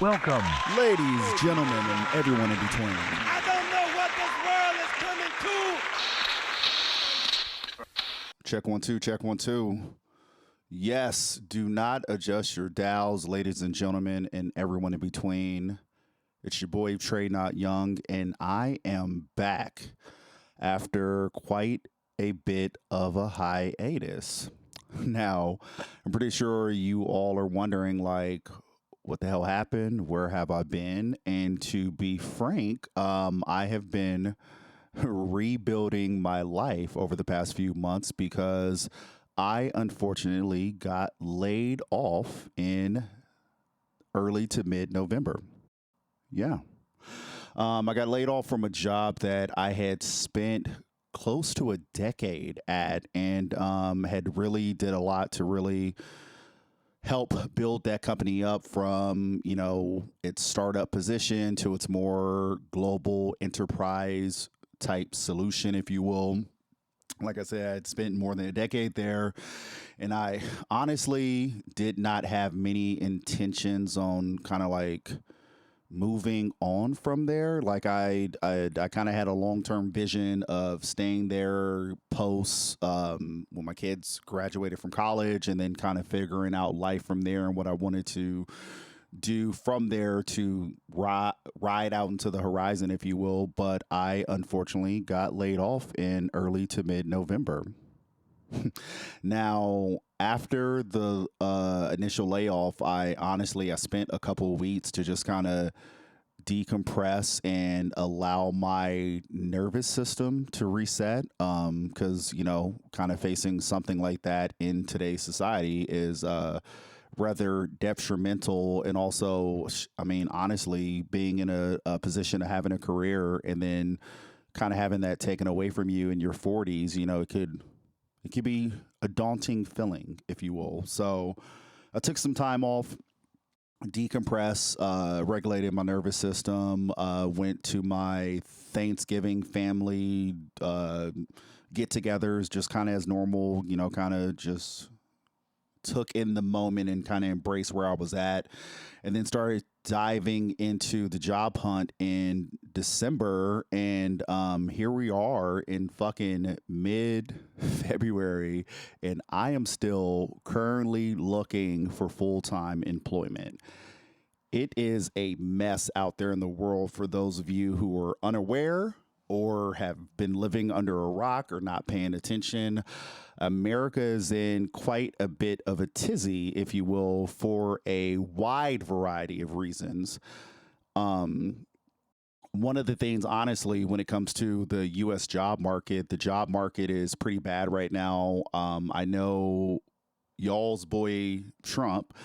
Welcome, ladies, gentlemen, and everyone in between. I don't know what this world is coming to. Check 1 2, check 1 2. Yes, do not adjust your dials, ladies and gentlemen, and everyone in between. It's your boy Trey Not Young, and I am back after quite a bit of a hiatus. Now, I'm pretty sure you all are wondering, like, what the hell happened? Where have I been? And to be frank, I have been rebuilding my life over the past few months because I unfortunately got laid off in early to mid-November. Yeah. I got laid off from a job that I had spent close to a decade at and had really did a lot to really help build that company up from, its startup position to its more global enterprise type solution, if you will. Like I said, I'd spent more than a decade there, and I honestly did not have many intentions on kind of like moving on from there. Like I kind of had a long-term vision of staying there post when my kids graduated from college, and then kind of figuring out life from there and what I wanted to do from there to ride out into the horizon, if you will. But I unfortunately got laid off in early to mid-November. Now, after the initial layoff, I spent a couple of weeks to just kind of decompress and allow my nervous system to reset. Because, kind of facing something like that in today's society is rather detrimental. And also, honestly, being in a position of having a career and then kind of having that taken away from you in your 40s, it could be a daunting feeling, if you will. So I took some time off, decompress, regulated my nervous system, went to my Thanksgiving family get-togethers just kind of as normal, kind of just took in the moment and kind of embraced where I was at, and then started diving into the job hunt in December. And here we are in fucking mid-February, and I am still currently looking for full-time employment. It is a mess out there in the world for those of you who are unaware or have been living under a rock or not paying attention. America is in quite a bit of a tizzy, if you will, for a wide variety of reasons. One of the things, honestly, when it comes to the U.S. job market, the job market is pretty bad right now. I know y'all's boy Trump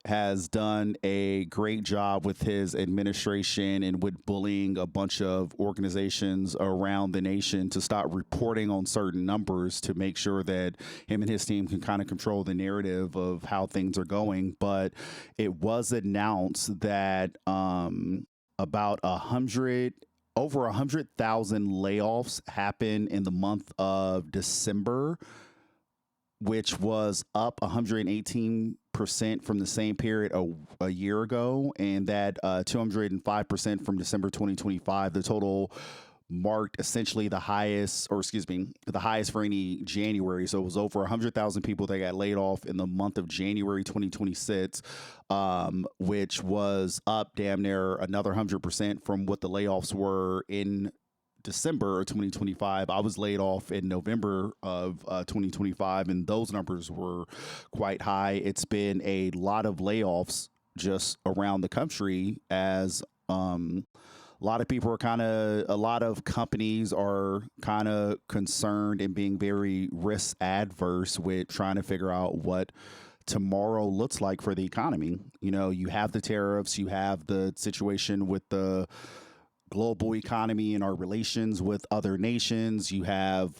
has done a great job with his administration and with bullying a bunch of organizations around the nation to stop reporting on certain numbers to make sure that him and his team can kind of control the narrative of how things are going. But it was announced that about over 100,000 layoffs happened in the month of December, which was up 118% from the same period a year ago, and that 205% from December 2025. The total marked essentially the highest for any January. So it was over 100,000 people that got laid off in the month of January 2026, which was up damn near another 100% from what the layoffs were in December of 2025. I was laid off in November of 2025, and those numbers were quite high. It's been a lot of layoffs just around the country as a lot of companies are kind of concerned and being very risk adverse with trying to figure out what tomorrow looks like for the economy. You have the tariffs, you have the situation with the global economy and our relations with other nations. You have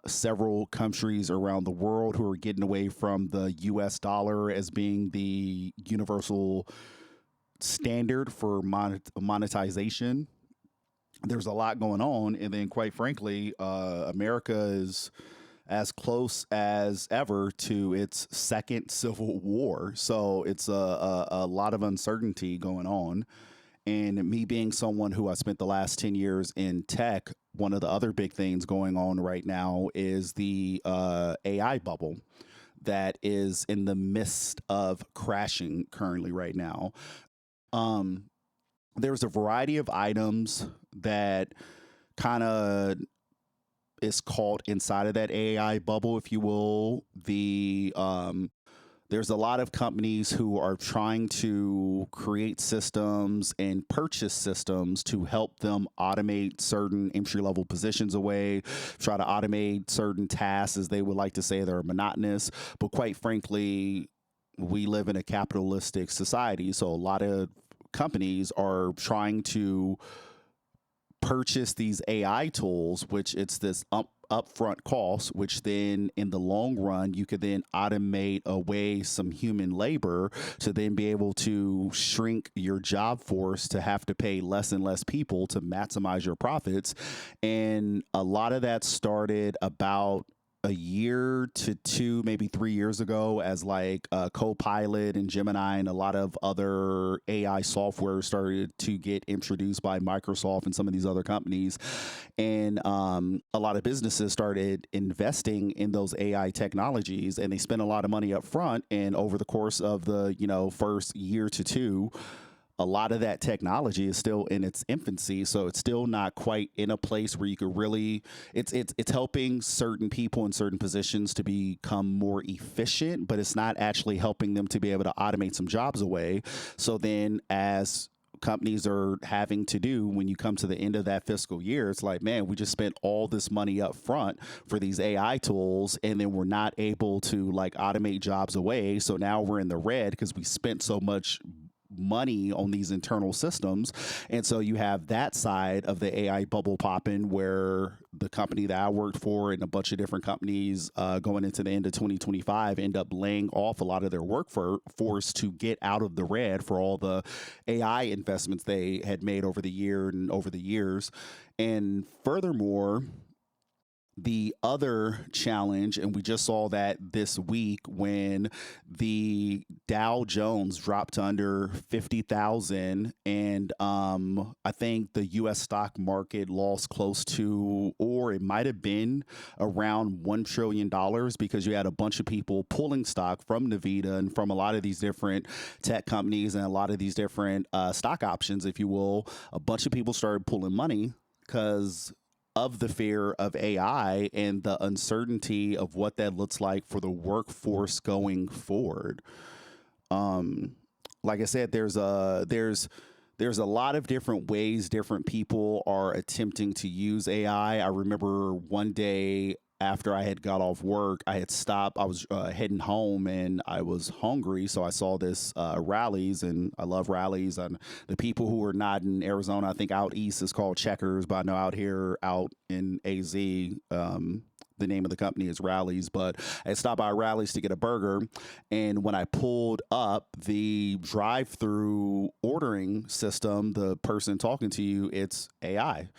several countries around the world who are getting away from the US dollar as being the universal standard for monetization. There's a lot going on. And then, quite frankly, America is as close as ever to its second civil war. So it's a lot of uncertainty going on. And me being someone who I spent the last 10 years in tech, one of the other big things going on right now is the AI bubble that is in the midst of crashing currently right now. Um, there's a variety of items that kind of is caught inside of that AI bubble, if you will. There's a lot of companies who are trying to create systems and purchase systems to help them automate certain entry level positions away, try to automate certain tasks, as they would like to say, that are monotonous. But quite frankly, we live in a capitalistic society. So a lot of companies are trying to purchase these AI tools, which it's this upfront cost, which then in the long run, you could then automate away some human labor to then be able to shrink your job force to have to pay less and less people to maximize your profits. And a lot of that started about a year to 2, maybe 3 years ago, as like Copilot and Gemini and a lot of other AI software started to get introduced by Microsoft and some of these other companies. And a lot of businesses started investing in those AI technologies, and they spent a lot of money up front. And over the course of the, first year to 2, a lot of that technology is still in its infancy, so it's still not quite in a place where you could really. It's helping certain people in certain positions to become more efficient, but it's not actually helping them to be able to automate some jobs away. So then, as companies are having to do when you come to the end of that fiscal year, it's like, man, we just spent all this money up front for these AI tools, and then we're not able to like automate jobs away. So now we're in the red because we spent so much money on these internal systems. And so you have that side of the AI bubble popping, where the company that I worked for and a bunch of different companies going into the end of 2025 end up laying off a lot of their workforce to get out of the red for all the AI investments they had made over the years. And furthermore, the other challenge, and we just saw that this week when the Dow Jones dropped to under 50,000, and I think the U.S. stock market lost close to, or it might have been around $1 trillion, because you had a bunch of people pulling stock from Nvidia and from a lot of these different tech companies and a lot of these different stock options, if you will. A bunch of people started pulling money because of the fear of AI and the uncertainty of what that looks like for the workforce going forward. Like I said, there's a lot of different ways different people are attempting to use AI. I remember one day after I had got off work, I had stopped. I was heading home and I was hungry, so I saw this Rallies, and I love Rallies. And the people who are not in Arizona, I think out east is called Checkers, but I know out here, out in AZ, the name of the company is Rallies. But I stopped by Rallies to get a burger, and when I pulled up, the drive-through ordering system, the person talking to you, it's AI.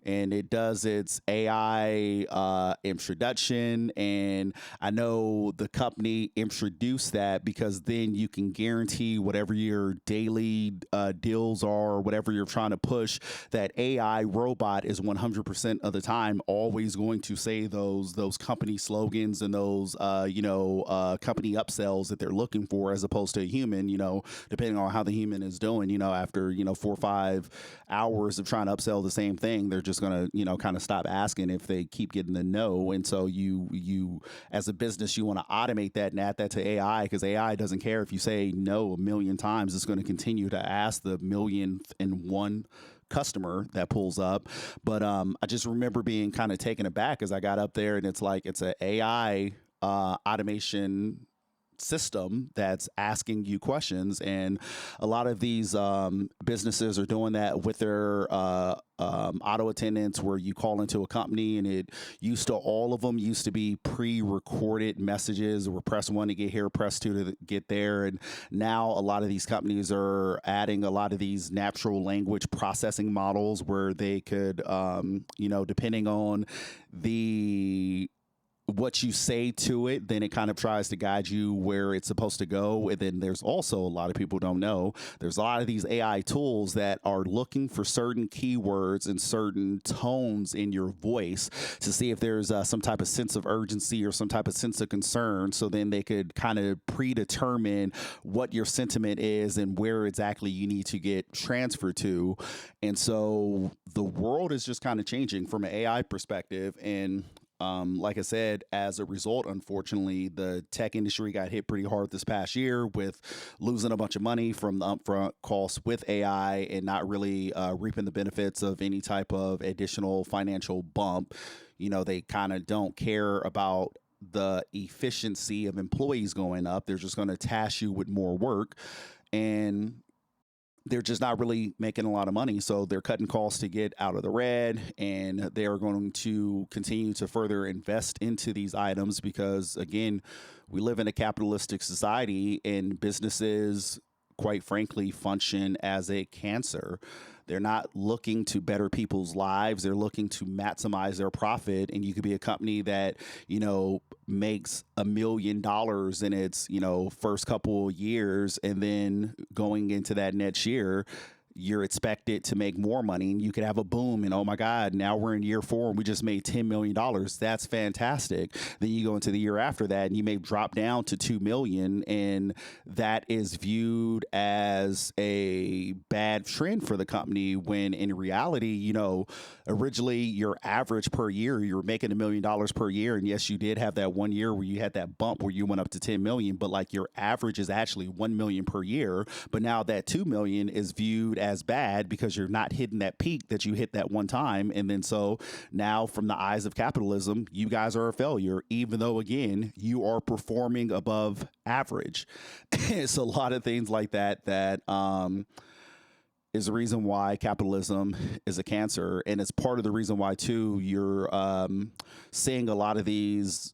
And it does its AI introduction. And I know the company introduced that because then you can guarantee whatever your daily deals are, or whatever you're trying to push, that AI robot is 100% of the time always going to say those company slogans and those company upsells that they're looking for, as opposed to a human, depending on how the human is doing, after 4 or 5 hours of trying to upsell the same thing, they're just going to, kind of stop asking if they keep getting the no. And so you as a business, you want to automate that and add that to AI, because AI doesn't care if you say no a million times. It's going to continue to ask the millionth and one customer that pulls up. But I just remember being kind of taken aback as I got up there, and it's like, it's an AI automation system that's asking you questions. And a lot of these businesses are doing that with their auto attendants, where you call into a company, and all of them used to be pre-recorded messages, or press 1 to get here, press 2 to get there. And now a lot of these companies are adding a lot of these natural language processing models, where they could, depending on what you say to it, then it kind of tries to guide you where it's supposed to go. And then there's also a lot of people don't know, there's a lot of these AI tools that are looking for certain keywords and certain tones in your voice to see if there's some type of sense of urgency or some type of sense of concern. So then they could kind of predetermine what your sentiment is and where exactly you need to get transferred to. And so the world is just kind of changing from an AI perspective. And like I said, as a result, unfortunately, the tech industry got hit pretty hard this past year with losing a bunch of money from the upfront costs with AI and not really reaping the benefits of any type of additional financial bump. You know, they kind of don't care about the efficiency of employees going up. They're just going to task you with more work. And they're just not really making a lot of money. So they're cutting costs to get out of the red, and they are going to continue to further invest into these items because, again, we live in a capitalistic society and businesses, quite frankly, function as a cancer. They're not looking to better people's lives. They're looking to maximize their profit. And you could be a company that, you know, makes $1 million in its, you know, first couple of years. And then going into that next year, you're expected to make more money, and you could have a boom and, oh my God, now we're in year 4 and we just made $10 million. That's fantastic. Then you go into the year after that and you may drop down to 2 million, and that is viewed as a bad trend for the company, when in reality, you know, originally your average per year, you're making $1 million per year. And yes, you did have that 1 year where you had that bump where you went up to 10 million, but like your average is actually 1 million per year. But now that 2 million is viewed as bad because you're not hitting that peak that you hit that one time. And then so now from the eyes of capitalism, you guys are a failure, even though, again, you are performing above average. It's a lot of things like that is the reason why capitalism is a cancer. And it's part of the reason why, too, you're seeing a lot of these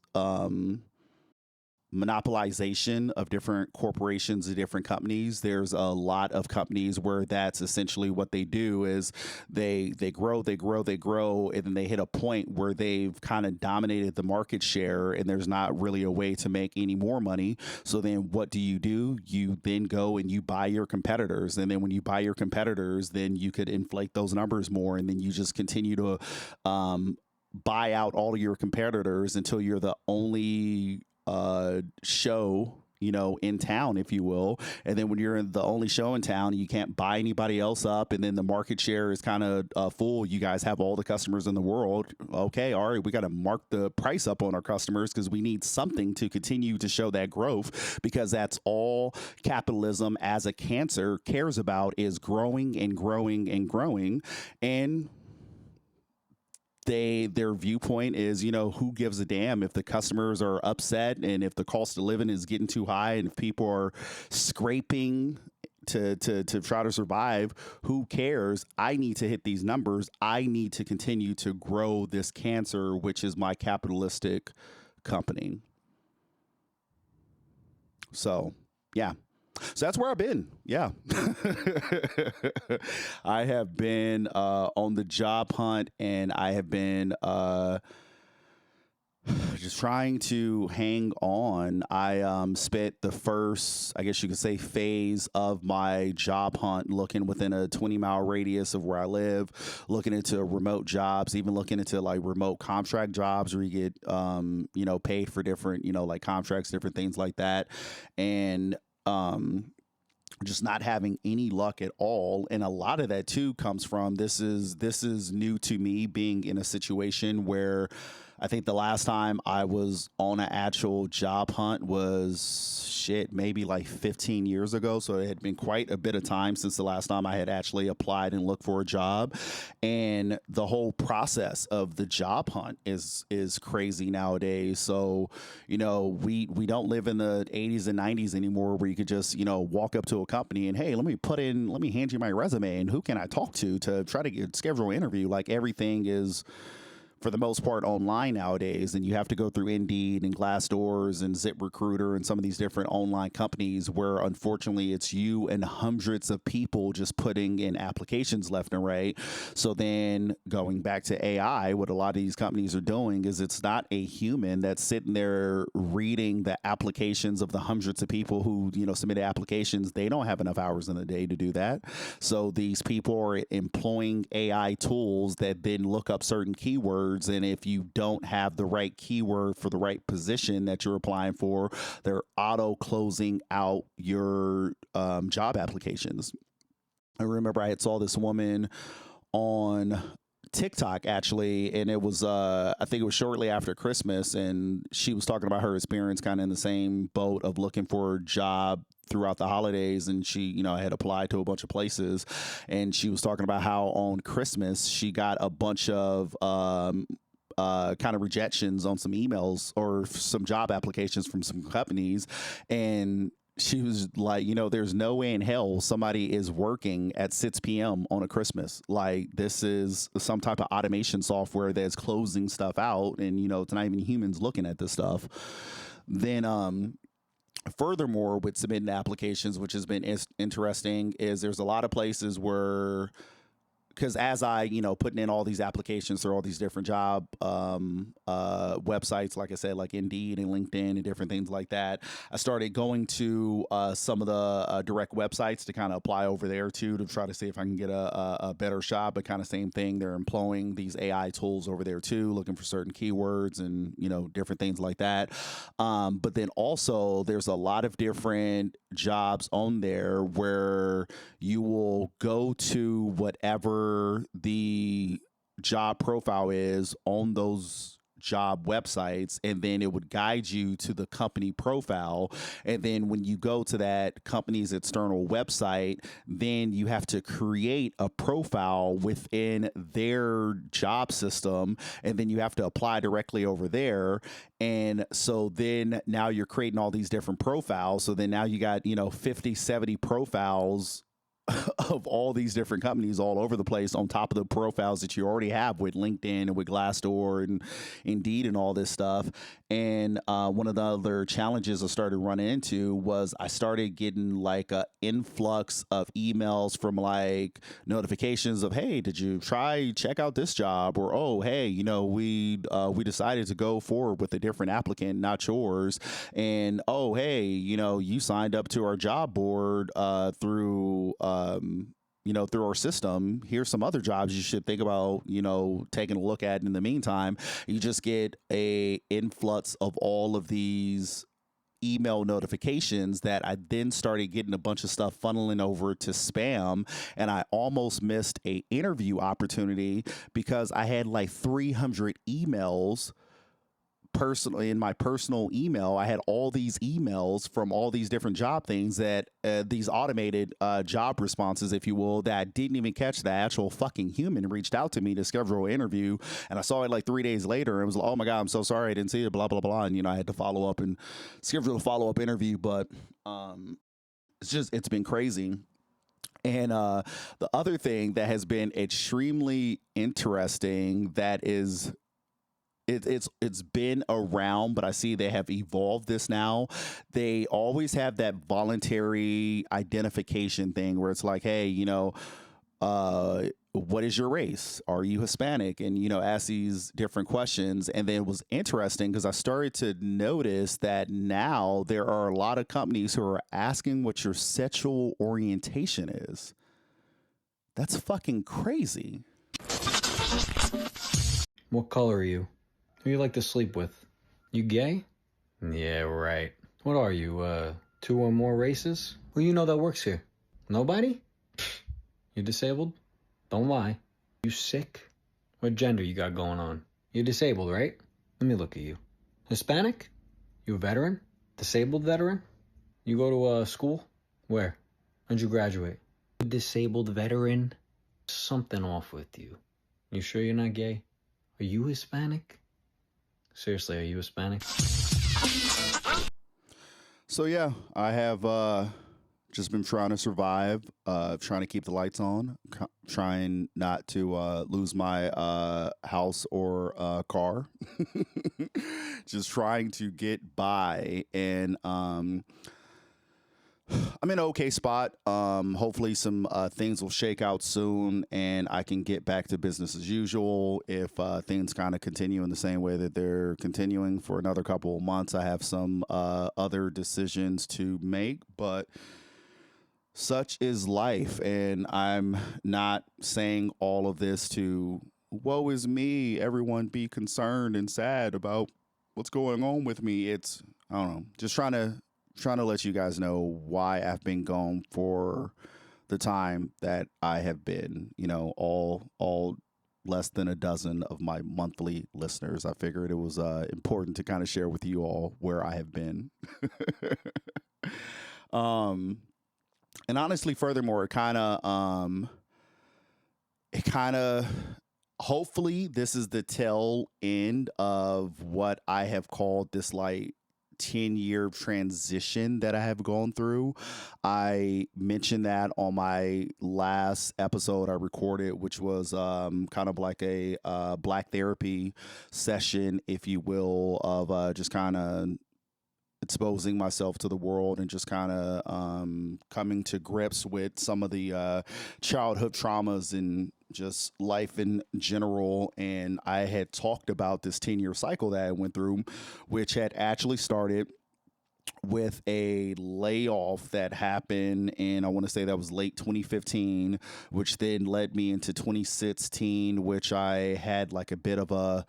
monopolization of different corporations and different companies. There's a lot of companies where that's essentially what they do is they grow, and then they hit a point where they've kind of dominated the market share, and there's not really a way to make any more money. So then what do? You then go and you buy your competitors. And then when you buy your competitors, then you could inflate those numbers more. And then you just continue to buy out all of your competitors until you're the only show, you know, in town, if you will. And then when you're in the only show in town, you can't buy anybody else up, and then the market share is kind of full. You guys have all the customers in the world. Okay, all right, we got to mark the price up on our customers because we need something to continue to show that growth, because that's all capitalism as a cancer cares about, is growing and growing and growing. And their viewpoint is, you know, who gives a damn if the customers are upset and if the cost of living is getting too high and if people are scraping to try to survive. Who cares? I need to hit these numbers. I need to continue to grow this cancer, which is my capitalistic company. So, yeah. So that's where I've been. Yeah. I have been on the job hunt, and I have been just trying to hang on. I spent the first, I guess you could say, phase of my job hunt looking within a 20-mile radius of where I live, looking into remote jobs, even looking into like remote contract jobs where you get, you know, paid for different, you know, like contracts, different things like that. And just not having any luck at all. And a lot of that too comes from, this is new to me, being in a situation where I think the last time I was on an actual job hunt was maybe like 15 years ago. So it had been quite a bit of time since the last time I had actually applied and looked for a job. And the whole process of the job hunt is crazy nowadays. So, you know, we don't live in the 80s and 90s anymore where you could just, you know, walk up to a company and, hey, let me hand you my resume and who can I talk to try to schedule an interview. Like, everything is, for the most part online nowadays, and you have to go through Indeed and Glassdoors and ZipRecruiter and some of these different online companies where unfortunately it's you and hundreds of people just putting in applications left and right. So then going back to AI, what a lot of these companies are doing is it's not a human that's sitting there reading the applications of the hundreds of people who, you know, submitted applications. They don't have enough hours in the day to do that. So these people are employing AI tools that then look up certain keywords, and if you don't have the right keyword for the right position that you're applying for, they're auto closing out your job applications. I remember I had saw this woman on TikTok actually, and it was I think it was shortly after Christmas, and she was talking about her experience kind of in the same boat of looking for a job throughout the holidays, and she, you know, had applied to a bunch of places, and she was talking about how on Christmas she got a bunch of kind of rejections on some emails or some job applications from some companies, and she was like, you know, there's no way in hell somebody is working at 6 p.m. on a Christmas. Like, this is some type of automation software that's closing stuff out, and, you know, it's not even humans looking at this stuff. Then furthermore, with submitting applications, which has been interesting, is there's a lot of places where, because as I, you know, putting in all these applications through all these different job websites, like I said, like Indeed and LinkedIn and different things like that, I started going to some of the direct websites to kind of apply over there too, to try to see if I can get a better shot. But kind of same thing, they're employing these AI tools over there too, looking for certain keywords and, you know, different things like that. But then also there's a lot of different jobs on there where you will go to whatever the job profile is on those job websites, and then it would guide you to the company profile. And then when you go to that company's external website, then you have to create a profile within their job system, and then you have to apply directly over there. And so then now you're creating all these different profiles. So then now you got, you know, 50, 70 profiles of all these different companies all over the place on top of the profiles that you already have with LinkedIn and with Glassdoor and Indeed and all this stuff. And one of the other challenges I started running into was I started getting like an influx of emails from like notifications of, hey, did you check out this job? Or, oh, hey, you know, we decided to go forward with a different applicant, not yours. And, oh, hey, you know, you signed up to our job board through you know, through our system. Here's some other jobs you should think about, you know, taking a look at. In the meantime, you just get a influx of all of these email notifications that I then started getting a bunch of stuff funneling over to spam, and I almost missed a interview opportunity because I had like 300 emails personally in my personal email. I had all these emails from all these different job things that these automated job responses, if you will, that I didn't even catch the actual fucking human reached out to me to schedule an interview. And I saw it like 3 days later. And it was like, oh my God, I'm so sorry I didn't see it, blah, blah, blah. And, you know, I had to follow up and schedule a follow-up interview. But it's been crazy. And the other thing that has been extremely interesting that is it's been around, but I see they have evolved this now. They always have that voluntary identification thing where it's like, hey, you know, what is your race? Are you Hispanic? And, you know, ask these different questions. And then it was interesting because I started to notice that now there are a lot of companies who are asking what your sexual orientation is. That's fucking crazy. What color are you? Who you like to sleep with? You gay? Yeah, right. What are you, 2 or more races? Who you know that works here? Nobody? You disabled? Don't lie. You sick? What gender you got going on? You're disabled, right? Let me look at you. Hispanic? You a veteran? Disabled veteran? You go to school? Where? When'd you graduate? Disabled veteran? Something off with you. You sure you're not gay? Are you Hispanic? Seriously, are you Hispanic? So yeah, I have Just been trying to survive, trying to keep the lights on, trying not to lose my house or car. Just trying to get by, and I'm in an okay spot. Hopefully some things will shake out soon and I can get back to business as usual. If things kind of continue in the same way that they're continuing for another couple of months, I have some other decisions to make, but such is life. And I'm not saying all of this to, woe is me, everyone be concerned and sad about what's going on with me. It's, I don't know, just trying to let you guys know why I've been gone for the time that I have been, all less than a dozen of my monthly listeners. I figured it was important to kind of share with you all where I have been. And honestly, furthermore, it kind of, hopefully this is the tail end of what I have called this 10-year transition that I have gone through. I mentioned that on my last episode I recorded, which was kind of like a black therapy session, if you will, of just kind of exposing myself to the world and just kind of coming to grips with some of the childhood traumas and just life in general. And I had talked about this 10-year cycle that I went through, which had actually started with a layoff that happened in, I want to say that was late 2015, which then led me into 2016, which I had like a bit of a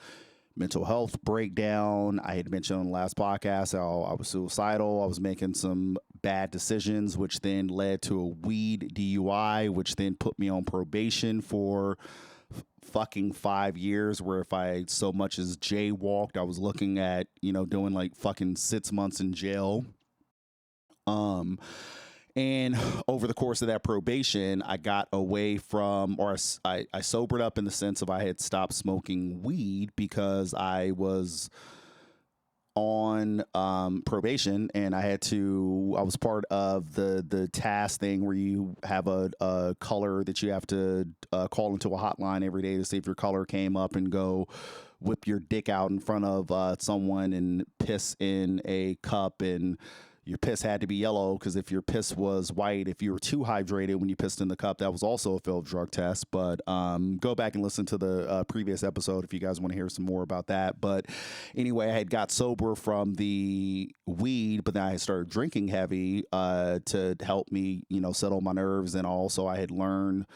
mental health breakdown. I had mentioned on the last podcast how I was suicidal. I was making some bad decisions, which then led to a weed DUI, which then put me on probation for fucking 5 years, where if I so much as jaywalked, I was looking at, doing like fucking 6 months in jail. And over the course of that probation, I got away from, or I sobered up in the sense of I had stopped smoking weed because I was on probation, and I was part of the task thing where you have a color that you have to call into a hotline every day to see if your color came up, and go whip your dick out in front of someone and piss in a cup, and your piss had to be yellow, because if your piss was white, if you were too hydrated when you pissed in the cup, that was also a failed drug test. But go back and listen to the previous episode if you guys want to hear some more about that. But anyway, I had got sober from the weed, but then I had started drinking heavy to help me, settle my nerves. And also I had learned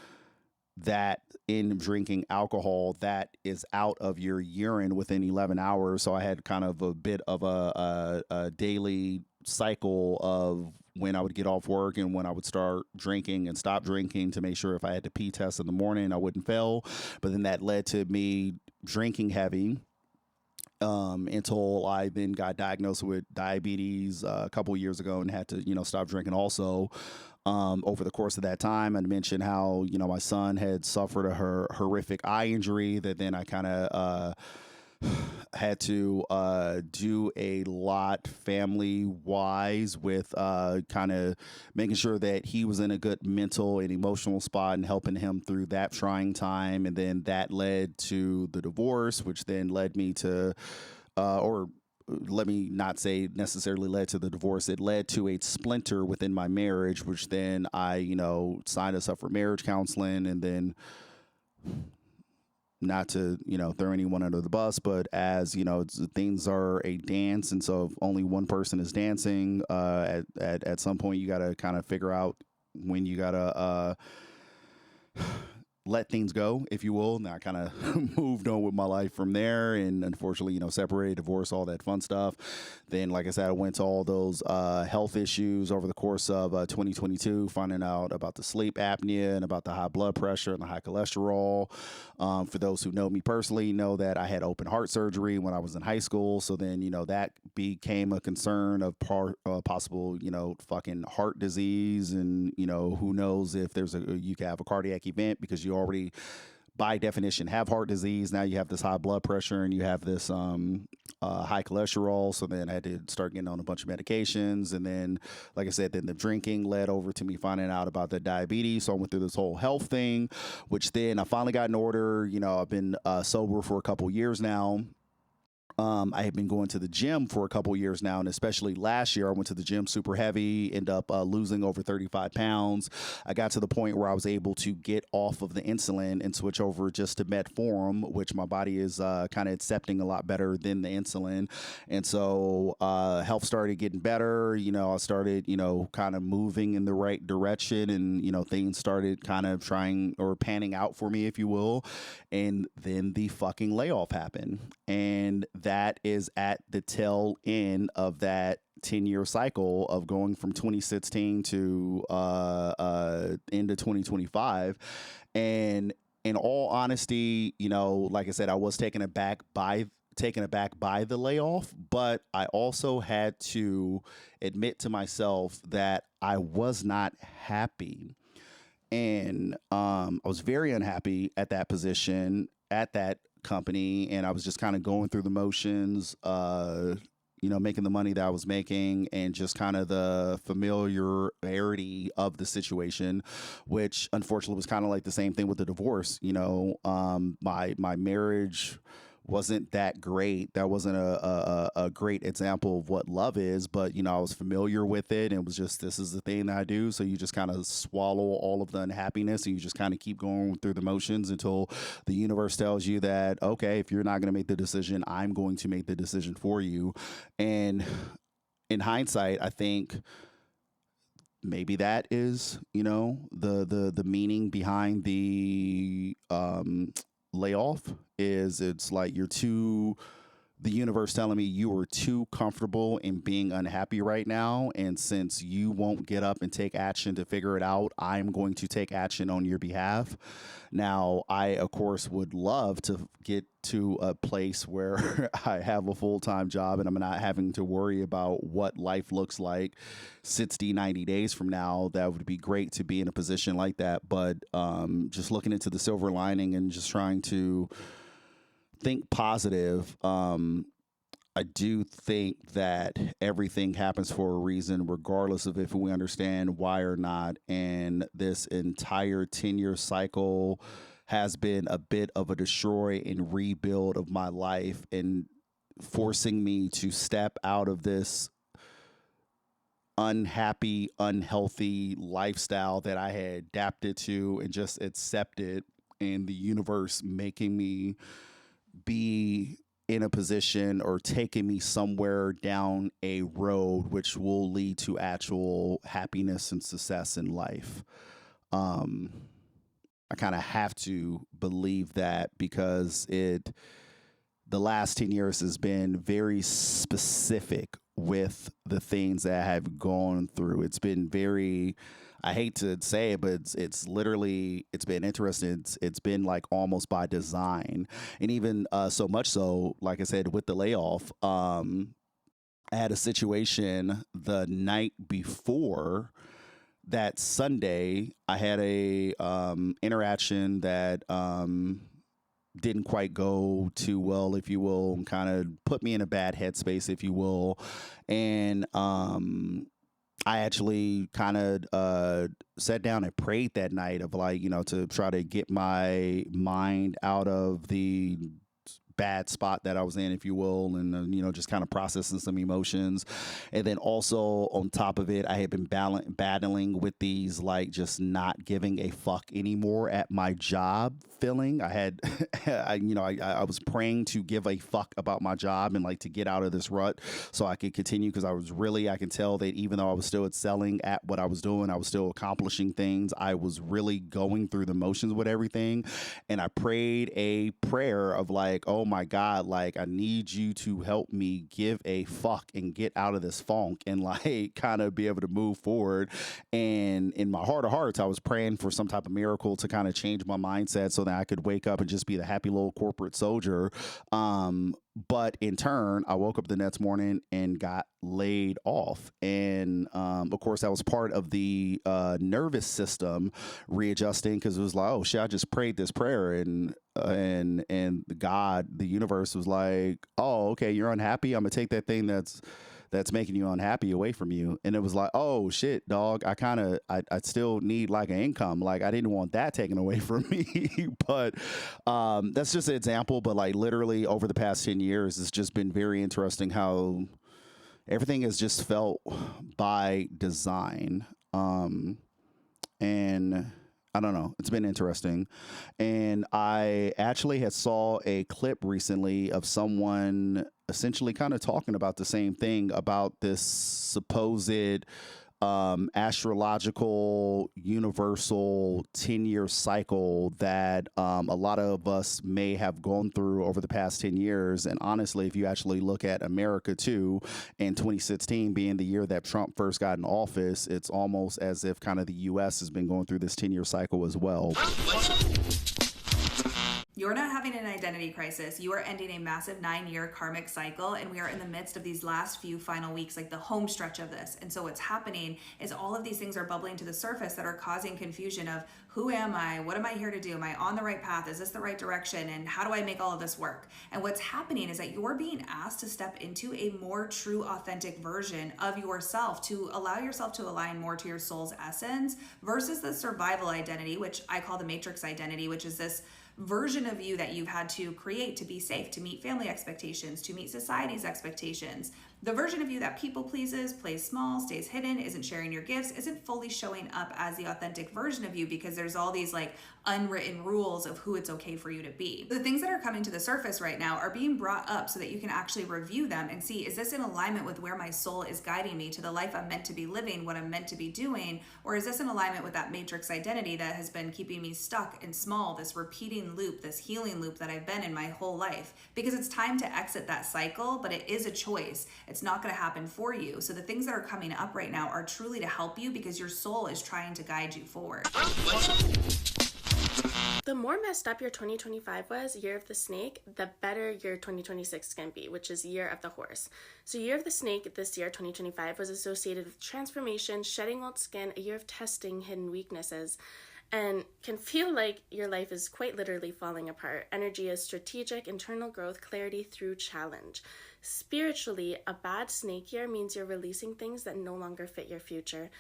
that in drinking alcohol, that is out of your urine within 11 hours. So I had kind of a bit of a daily cycle of when I would get off work and when I would start drinking and stop drinking to make sure if I had to pee test in the morning, I wouldn't fail. But then that led to me drinking heavy until I then got diagnosed with diabetes a couple of years ago and had to, stop drinking also. Over the course of that time, I mentioned how, my son had suffered a horrific eye injury that then I kind of had to do a lot family wise with kind of making sure that he was in a good mental and emotional spot and helping him through that trying time. And then that led to the divorce, which then led me to let me not say necessarily led to the divorce. It led to a splinter within my marriage, which then I, signed us up for marriage counseling. And then, not to, throw anyone under the bus, but as, things are a dance. And so if only one person is dancing, at some point you got to kind of figure out when you got to let things go, if you will. And I kind of moved on with my life from there, and unfortunately, separated, divorce, all that fun stuff. Then, like I said, I went to all those health issues over the course of 2022, finding out about the sleep apnea and about the high blood pressure and the high cholesterol. For those who know me personally, know that I had open heart surgery when I was in high school. So then, that became a concern of possible, fucking heart disease. And, who knows if you can have a cardiac event because you already by definition have heart disease. Now you have this high blood pressure and you have this high cholesterol. So then I had to start getting on a bunch of medications. And then, like I said, then the drinking led over to me finding out about the diabetes. So I went through this whole health thing, which then I finally got in order. You know, I've been sober for a couple years now. I had been going to the gym for a couple years now, and especially last year, I went to the gym super heavy, ended up losing over 35 pounds. I got to the point where I was able to get off of the insulin and switch over just to metformin, which my body is kind of accepting a lot better than the insulin. And so health started getting better. You know, I started, you know, kind of moving in the right direction, and, you know, things started kind of trying or panning out for me, if you will. And then the fucking layoff happened. And that is at the tail end of that 10-year cycle of going from 2016 to end of 2025. And in all honesty, you know, like I said, I was taken aback by the layoff, but I also had to admit to myself that I was not happy. And I was very unhappy at that position, at that company, and I was just kind of going through the motions, you know, making the money that I was making, and just kind of the familiarity of the situation, which unfortunately was kind of like the same thing with the divorce. You know, my marriage wasn't that great. That wasn't a great example of what love is, but, you know, I was familiar with it, and it was just, this is the thing that I do. So you just kind of swallow all of the unhappiness, and you just kind of keep going through the motions until the universe tells you that, okay, if you're not going to make the decision, I'm going to make the decision for you. And in hindsight, I think maybe that is, you know, the meaning behind the layoff. Is it's like the universe telling me you are too comfortable in being unhappy right now, and since you won't get up and take action to figure it out, I'm going to take action on your behalf. Now, I, of course, would love to get to a place where I have a full-time job and I'm not having to worry about what life looks like 60, 90 days from now. That would be great to be in a position like that. But just looking into the silver lining and just trying to think positive, I do think that everything happens for a reason, regardless of if we understand why or not. And this entire 10-year cycle has been a bit of a destroy and rebuild of my life, and forcing me to step out of this unhappy, unhealthy lifestyle that I had adapted to and just accepted, and the universe making me be in a position or taking me somewhere down a road which will lead to actual happiness and success in life. I kind of have to believe that, because the last 10 years has been very specific with the things that I have gone through. It's been very, I hate to say it, but it's literally, it's been interesting. It's been like almost by design. And even so much so, like I said, with the layoff, I had a situation the night before that Sunday. I had a interaction that didn't quite go too well, if you will, and kind of put me in a bad headspace, if you will. And I actually kind of sat down and prayed that night, of like, you know, to try to get my mind out of the bad spot that I was in, if you will, and you know, just kind of processing some emotions. And then also on top of it, I had been battling with these, like, just not giving a fuck anymore at my job feeling. I had I was praying to give a fuck about my job and like to get out of this rut so I could continue, because I can tell that even though I was still excelling at what I was doing, I was still accomplishing things, I was really going through the motions with everything. And I prayed a prayer of like, oh my God, like, I need you to help me give a fuck and get out of this funk and like kind of be able to move forward. And in my heart of hearts, I was praying for some type of miracle to kind of change my mindset so that I could wake up and just be the happy little corporate soldier. But in turn, I woke up the next morning and got laid off. And of course, that was part of the nervous system readjusting, because it was like, oh shit, I just prayed this prayer, and God, the universe, was like, oh, okay, you're unhappy. I'm gonna take that thing that's making you unhappy away from you. And it was like, oh shit, dog, I still need like an income. Like, I didn't want that taken away from me. But that's just an example. But like literally over the past 10 years, it's just been very interesting how everything has just felt by design. And I don't know, it's been interesting. And I actually had saw a clip recently of someone essentially kind of talking about the same thing, about this supposed astrological universal 10-year cycle that a lot of us may have gone through over the past 10 years. And honestly, if you actually look at America too, and 2016 being the year that Trump first got in office, it's almost as if kind of the US has been going through this 10-year cycle as well. You're not having an identity crisis. You are ending a massive 9-year karmic cycle, and we are in the midst of these last few final weeks, like the home stretch of this. And so what's happening is all of these things are bubbling to the surface that are causing confusion of, who am I? What am I here to do? Am I on the right path? Is this the right direction? And how do I make all of this work? And what's happening is that you're being asked to step into a more true, authentic version of yourself, to allow yourself to align more to your soul's essence versus the survival identity, which I call the matrix identity, which is this version of you that you've had to create to be safe, to meet family expectations, to meet society's expectations. The version of you that people pleases, plays small, stays hidden, isn't sharing your gifts, isn't fully showing up as the authentic version of you, because there's all these like unwritten rules of who it's okay for you to be. The things that are coming to the surface right now are being brought up so that you can actually review them and see, is this in alignment with where my soul is guiding me to the life I'm meant to be living, what I'm meant to be doing? Or is this in alignment with that matrix identity that has been keeping me stuck and small, this repeating loop, this healing loop that I've been in my whole life? Because it's time to exit that cycle, but it is a choice. It's not going to happen for you. So the things that are coming up right now are truly to help you, because your soul is trying to guide you forward. The more messed up your 2025 was, year of the snake, the better your 2026 can be, which is year of the horse. So year of the snake this year, 2025, was associated with transformation, shedding old skin, a year of testing hidden weaknesses, and can feel like your life is quite literally falling apart. Energy is strategic, internal growth, clarity through challenge. Spiritually, a bad snake year means you're releasing things that no longer fit your future.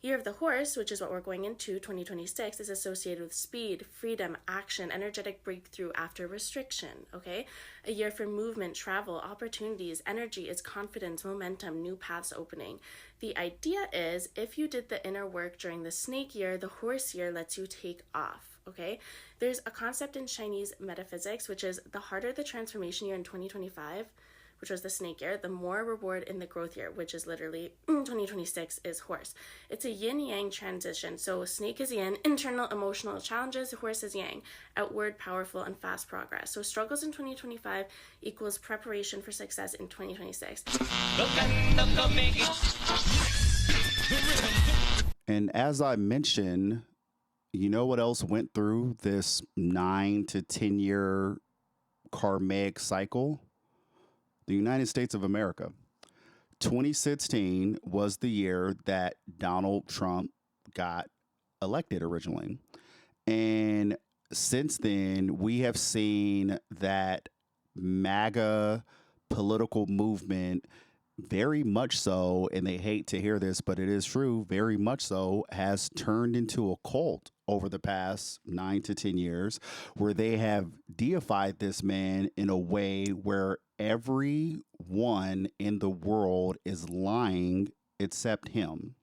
Year of the horse, which is what we're going into, 2026, is associated with speed, freedom, action, energetic breakthrough after restriction, okay? A year for movement, travel, opportunities, energy is confidence, momentum, new paths opening. The idea is, if you did the inner work during the snake year, the horse year lets you take off, okay? There's a concept in Chinese metaphysics, which is the harder the transformation year in 2025, which was the snake year, the more reward in the growth year, which is literally 2026 is horse. It's a yin-yang transition. So snake is yin, internal emotional challenges, horse is yang, outward, powerful, and fast progress. So struggles in 2025 equals preparation for success in 2026. And as I mentioned, you know what else went through this 9 to 10 year karmic cycle? The United States of America. 2016 was the year that Donald Trump got elected originally. And since then, we have seen that MAGA political movement, very much so, and they hate to hear this, but it is true, very much so, has turned into a cult over the past 9 to 10 years, where they have deified this man in a way where everyone in the world is lying except him.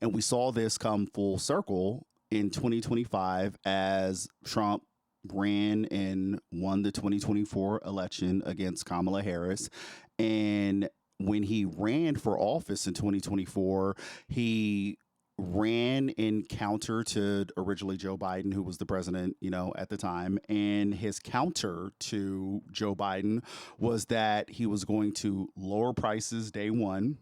And we saw this come full circle in 2025 as Trump ran and won the 2024 election against Kamala Harris. And when he ran for office in 2024, he ran in counter to originally Joe Biden, who was the president, at the time. And his counter to Joe Biden was that he was going to lower prices day one,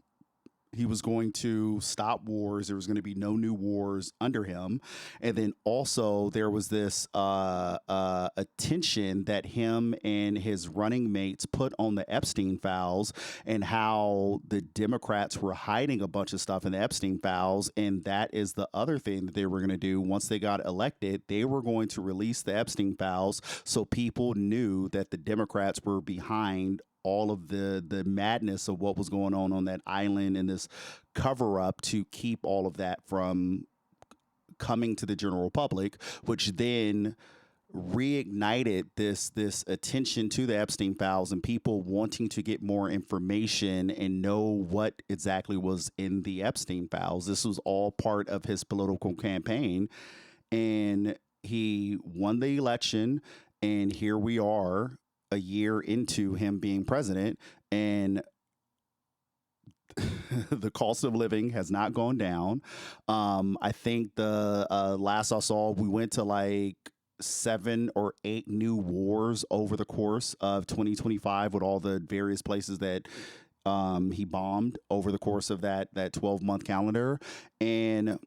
He was going to stop wars. There was going to be no new wars under him. And then also there was this attention that him and his running mates put on the Epstein files, and how the Democrats were hiding a bunch of stuff in the Epstein files. And that is the other thing that they were going to do once they got elected. They were going to release the Epstein files so people knew that the Democrats were behind all of the madness of what was going on that island, and this cover up to keep all of that from coming to the general public, which then reignited this attention to the Epstein files and people wanting to get more information and know what exactly was in the Epstein files. This was all part of his political campaign, and he won the election, and here we are a year into him being president, and the cost of living has not gone down. I think the last I saw, we went to like 7 or 8 new wars over the course of 2025 with all the various places that he bombed over the course of that 12-month calendar. And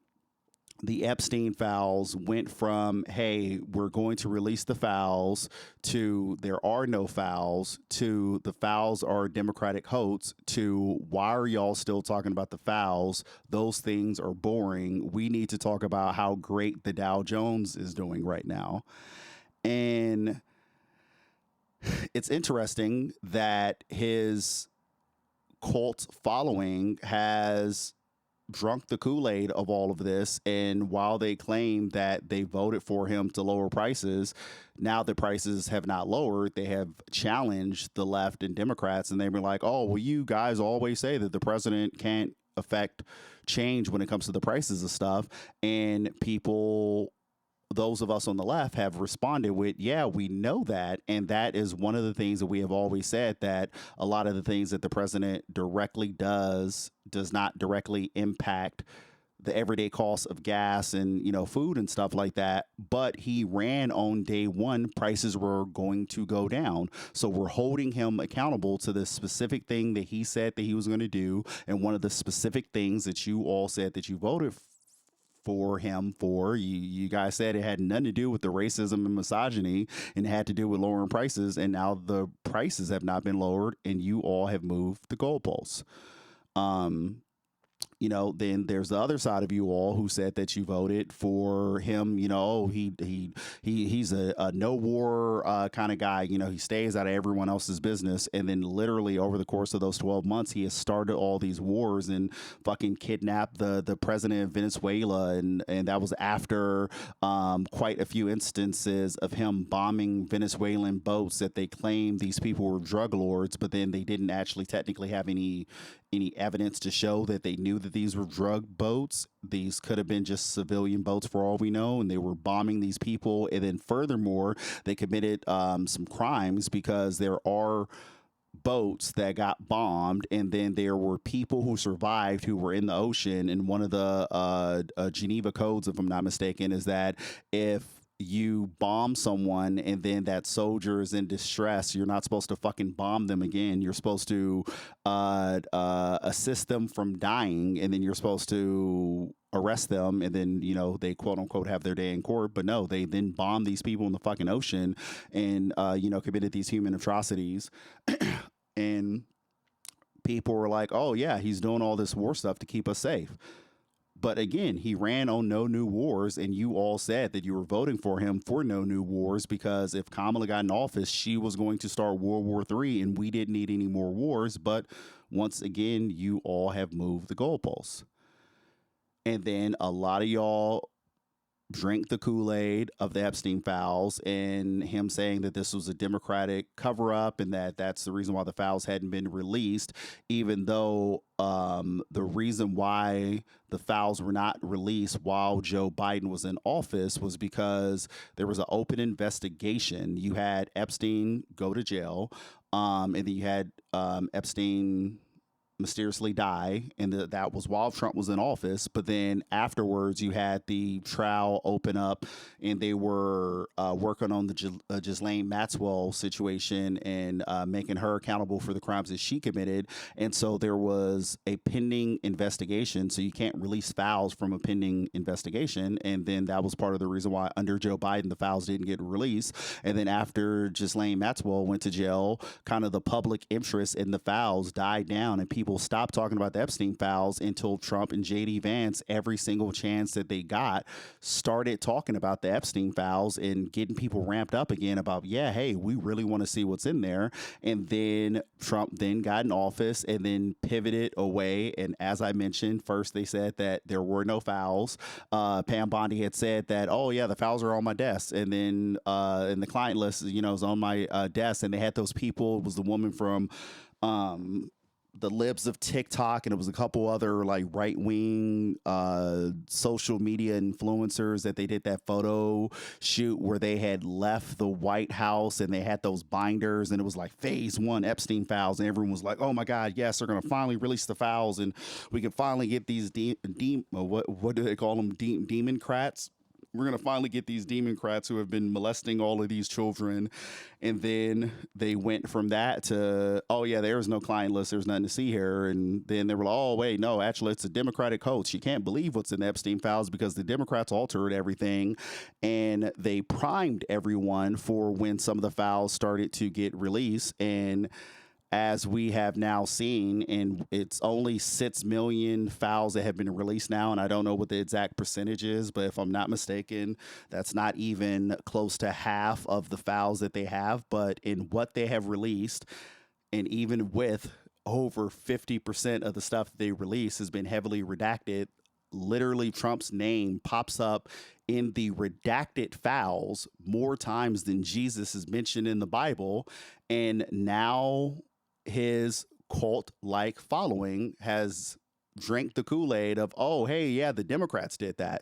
the Epstein files went from, hey, we're going to release the files, to there are no files, to the files are Democratic hoax, to why are y'all still talking about the files? Those things are boring. We need to talk about how great the Dow Jones is doing right now. And it's interesting that his cult following has drunk the Kool-Aid of all of this, and while they claim that they voted for him to lower prices, now the prices have not lowered. They have challenged the left and Democrats, and they were like, oh, well, you guys always say that the president can't affect change when it comes to the prices of stuff. And people, those of us on the left, have responded with, yeah, we know that. And that is one of the things that we have always said, that a lot of the things that the president directly does not directly impact the everyday costs of gas and, you know, food and stuff like that. But he ran on day one, prices were going to go down. So we're holding him accountable to the specific thing that he said that he was going to do. And one of the specific things that you all said that you voted for him for, you guys said it had nothing to do with the racism and misogyny, and it had to do with lowering prices. And now the prices have not been lowered, and you all have moved the goalposts. You know, then there's the other side of you all who said that you voted for him. You know, he's a no war kind of guy. You know, he stays out of everyone else's business. And then literally over the course of those 12 months, he has started all these wars and fucking kidnapped the president of Venezuela. And that was after quite a few instances of him bombing Venezuelan boats that they claimed these people were drug lords, but then they didn't actually technically have any evidence to show that they knew that these were drug boats. These could have been just civilian boats for all we know, and they were bombing these people. And then furthermore, they committed some crimes, because there are boats that got bombed, and then there were people who survived who were in the ocean. And one of the Geneva codes, if I'm not mistaken, is that if you bomb someone and then that soldier is in distress, you're not supposed to fucking bomb them again. You're supposed to assist them from dying, and then you're supposed to arrest them, and then, you know, they quote unquote have their day in court. But no, they then bombed these people in the fucking ocean and you know, committed these human atrocities. And people were like, oh yeah, he's doing all this war stuff to keep us safe. But again, he ran on no new wars, and you all said that you were voting for him for no new wars, because if Kamala got in office, she was going to start World War III, and we didn't need any more wars. But once again, you all have moved the goalposts. And then a lot of y'all drink the Kool-Aid of the Epstein files, and him saying that this was a Democratic cover-up, and that's the reason why the files hadn't been released, even though the reason why the files were not released while Joe Biden was in office was because there was an open investigation. You had Epstein go to jail, and then you had Epstein mysteriously die, and that was while Trump was in office. But then afterwards, you had the trial open up, and they were working on the Ghislaine Maxwell situation and making her accountable for the crimes that she committed. And so there was a pending investigation. So you can't release files from a pending investigation. And then that was part of the reason why under Joe Biden, the files didn't get released. And then after Ghislaine Maxwell went to jail, kind of the public interest in the files died down, and people stopped talking about the Epstein files until Trump and JD Vance, every single chance that they got, started talking about the Epstein files and getting people ramped up again about, yeah, hey, we really want to see what's in there. And then Trump then got in office and then pivoted away. And as I mentioned, first they said that there were no files. Pam Bondi had said that, oh yeah, the files are on my desk. And then in the client list, is on my desk. And they had those people. It was the woman from the libs of TikTok, and it was a couple other like right-wing social media influencers that they did that photo shoot where they had left the White House and they had those binders, and it was like phase 1 Epstein files, and everyone was like, oh my God, yes, they're going to finally release the files and we can finally get these what do they call them? Democrats. We're going to finally get these Democrats who have been molesting all of these children. And then they went from that to, oh, yeah, there's no client list. There's nothing to see here. And then they were like, oh, wait, no, actually, it's a Democratic hoax. You can't believe what's in the Epstein files because the Democrats altered everything. And they primed everyone for when some of the files started to get released. And as we have now seen, and it's only 6 million files that have been released now, and I don't know what the exact percentage is, but if I'm not mistaken, that's not even close to half of the files that they have. But in what they have released, and even with over 50% of the stuff they release has been heavily redacted, literally Trump's name pops up in the redacted files more times than Jesus is mentioned in the Bible. And now his cult-like following has drank the Kool-Aid of, oh, hey, yeah, the Democrats did that.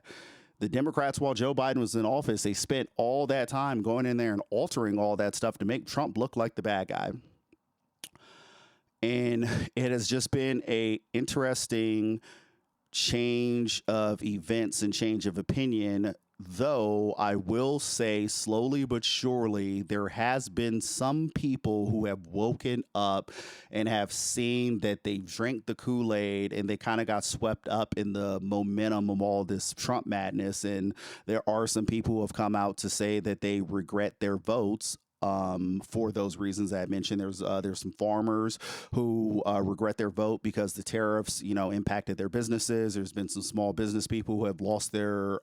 The Democrats, while Joe Biden was in office, they spent all that time going in there and altering all that stuff to make Trump look like the bad guy. And it has just been a interesting change of events and change of opinion, though I will say slowly but surely there has been some people who have woken up and have seen that they drank the Kool-Aid and they kind of got swept up in the momentum of all this Trump madness. And there are some people who have come out to say that they regret their votes. For those reasons I mentioned, there's some farmers who regret their vote because the tariffs, impacted their businesses. There's been some small business people who have lost their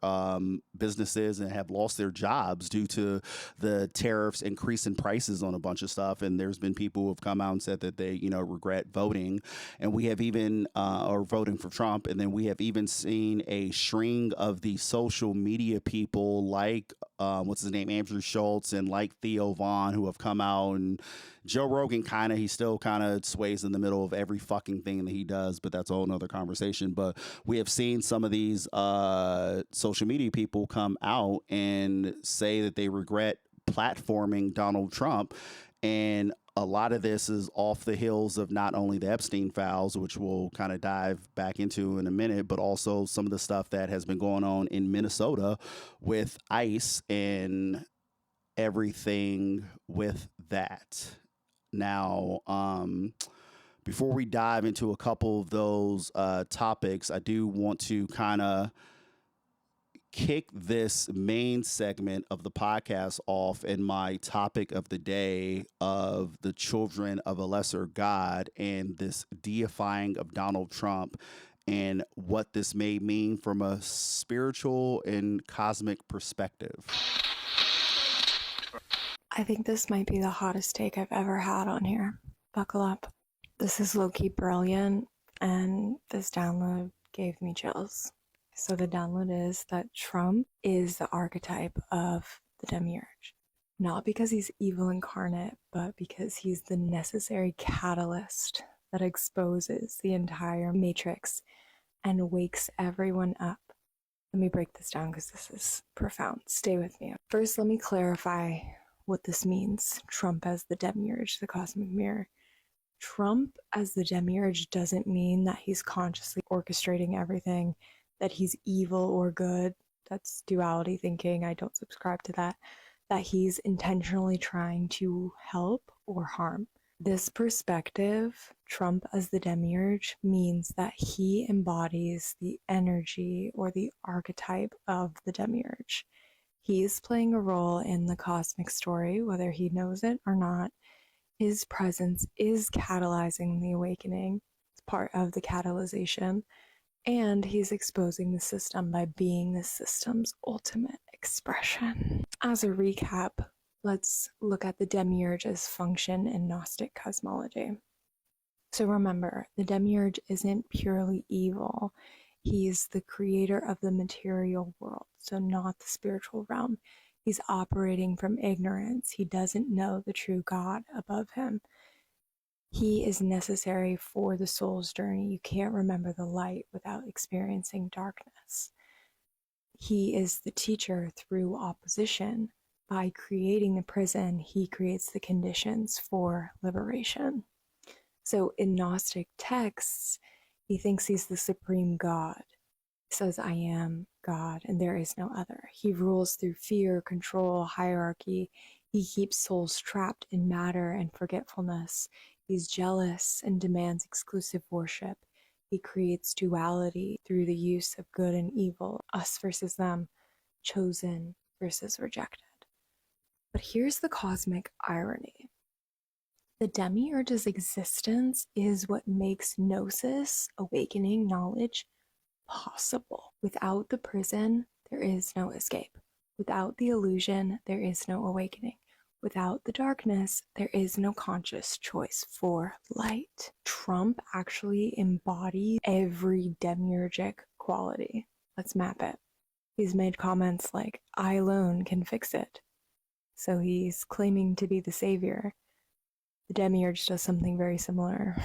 businesses and have lost their jobs due to the tariffs increasing prices on a bunch of stuff. And there's been people who have come out and said that they, regret voting. And we have even, or voting for Trump. And then we have even seen a string of the social media people like, what's his name, Andrew Schultz, and like Theo Vaughn, who have come out, and Joe Rogan he still kind of sways in the middle of every fucking thing that he does, but that's a whole nother conversation. But we have seen some of these social media people come out and say that they regret platforming Donald Trump. And a lot of this is off the heels of not only the Epstein files, which we'll kind of dive back into in a minute, but also some of the stuff that has been going on in Minnesota with ICE and everything with that. Now, before we dive into a couple of those topics, I do want to kind of kick this main segment of the podcast off in my topic of the day of the children of a lesser God and this deifying of Donald Trump and what this may mean from a spiritual and cosmic perspective. I think this might be the hottest take I've ever had on here. Buckle up. This is low-key brilliant, and this download gave me chills. So the download is that Trump is the archetype of the Demiurge. Not because he's evil incarnate, but because he's the necessary catalyst that exposes the entire matrix and wakes everyone up. Let me break this down because this is profound. Stay with me. First, let me clarify what this means. Trump as the Demiurge, the cosmic mirror. Trump as the Demiurge doesn't mean that he's consciously orchestrating everything, that he's evil or good. That's duality thinking. I don't subscribe to that. That he's intentionally trying to help or harm. This perspective, Trump as the Demiurge, means that he embodies the energy or the archetype of the Demiurge. He's playing a role in the cosmic story, whether he knows it or not. His presence is catalyzing the awakening. It's part of the catalyzation. And he's exposing the system by being the system's ultimate expression. As a recap, let's look at the Demiurge's function in Gnostic cosmology. So remember, the Demiurge isn't purely evil. He's the creator of the material world, so not the spiritual realm. He's operating from ignorance. He doesn't know the true God above him. He is necessary for the soul's journey. You can't remember the light without experiencing darkness. He is the teacher through opposition. By creating the prison, he creates the conditions for liberation. So in Gnostic texts, he thinks he's the supreme God. He says, I am God and there is no other. He rules through fear, control, hierarchy. He keeps souls trapped in matter and forgetfulness. He's jealous and demands exclusive worship. He creates duality through the use of good and evil, us versus them, chosen versus rejected. But here's the cosmic irony. The Demiurge's existence is what makes gnosis, awakening knowledge, possible. Without the prison, there is no escape. Without the illusion, there is no awakening. Without the darkness, there is no conscious choice for light. Trump actually embodies every demiurgic quality. Let's map it. He's made comments like, I alone can fix it. So he's claiming to be the savior. The Demiurge does something very similar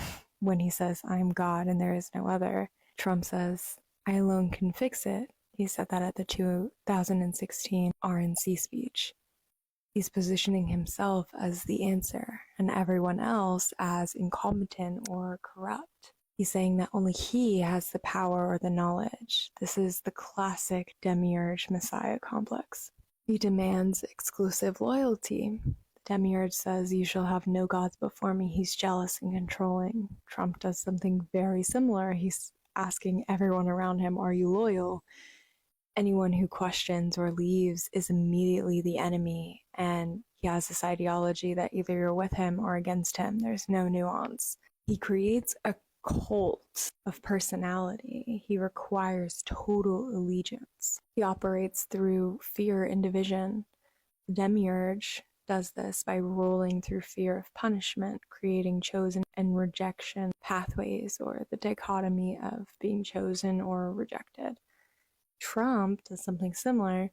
when he says, I am God and there is no other. Trump says, I alone can fix it. He said that at the 2016 RNC speech. He's positioning himself as the answer and everyone else as incompetent or corrupt. He's saying that only he has the power or the knowledge. This is the classic Demiurge Messiah complex. He demands exclusive loyalty. Demiurge says, you shall have no gods before me. He's jealous and controlling. Trump does something very similar. He's asking everyone around him, are you loyal? Anyone who questions or leaves is immediately the enemy, and he has this ideology that either you're with him or against him. There's no nuance. He creates a cult of personality. He requires total allegiance. He operates through fear and division. The Demiurge does this by ruling through fear of punishment, creating chosen and rejection pathways, or the dichotomy of being chosen or rejected. Trump does something similar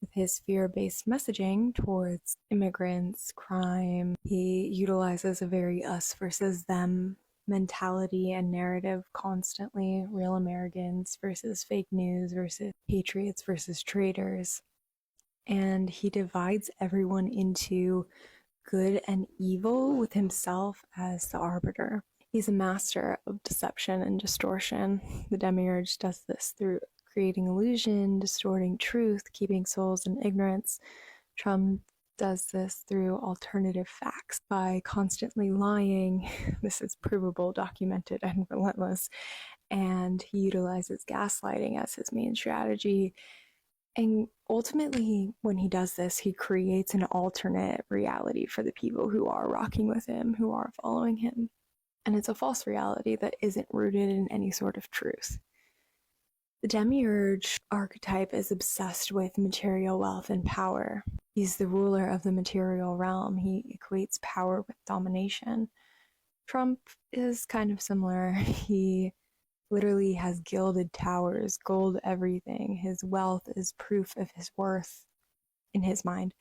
with his fear-based messaging towards immigrants, crime. He utilizes a very us versus them mentality and narrative constantly, real Americans versus fake news versus patriots versus traitors. And he divides everyone into good and evil with himself as the arbiter. He's a master of deception and distortion. The Demiurge does this through creating illusion, distorting truth, keeping souls in ignorance. Trump does this through alternative facts by constantly lying. This is provable, documented, and relentless. And he utilizes gaslighting as his main strategy. And ultimately, when he does this, he creates an alternate reality for the people who are rocking with him, who are following him. And it's a false reality that isn't rooted in any sort of truth. The Demiurge archetype is obsessed with material wealth and power. He's the ruler of the material realm. He equates power with domination. Trump is kind of similar. He literally has gilded towers, gold everything. His wealth is proof of his worth in his mind.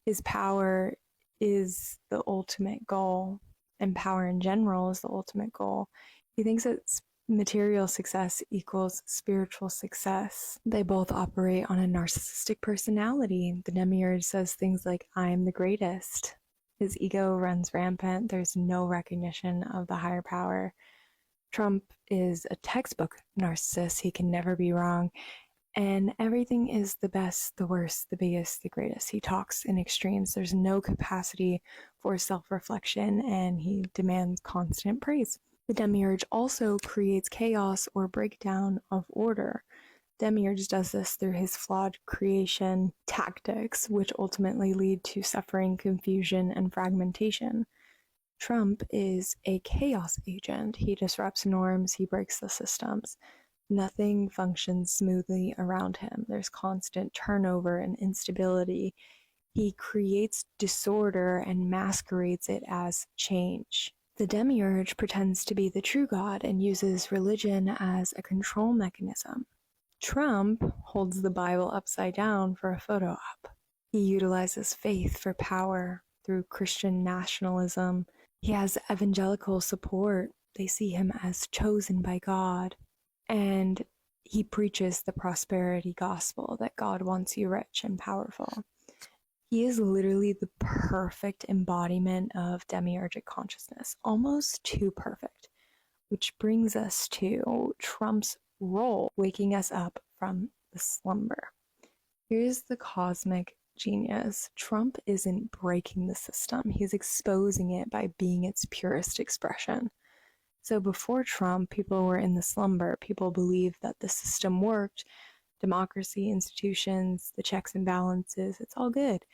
His power is the ultimate goal, and power in general is the ultimate goal. He thinks that material success equals spiritual success. They both operate on a narcissistic personality. The Demiurge says things like, I am the greatest. His ego runs rampant. There's no recognition of the higher power. Trump is a textbook narcissist. He can never be wrong. And everything is the best, the worst, the biggest, the greatest. He talks in extremes. There's no capacity for self-reflection, and he demands constant praise. The Demiurge also creates chaos or breakdown of order. Demiurge does this through his flawed creation tactics, which ultimately lead to suffering, confusion, and fragmentation. Trump is a chaos agent. He disrupts norms, he breaks the systems. Nothing functions smoothly around him. There's constant turnover and instability. He creates disorder and masquerades it as change. The Demiurge pretends to be the true God and uses religion as a control mechanism. Trump holds the Bible upside down for a photo op. He utilizes faith for power through Christian nationalism. He has evangelical support. They see him as chosen by God. And he preaches the prosperity gospel that God wants you rich and powerful. He is literally the perfect embodiment of demiurgic consciousness, almost too perfect, which brings us to Trump's role, waking us up from the slumber. Here's the cosmic genius. Trump isn't breaking the system. He's exposing it by being its purest expression. So before Trump, people were in the slumber. People believed that the system worked, democracy, institutions, the checks and balances, it's all good.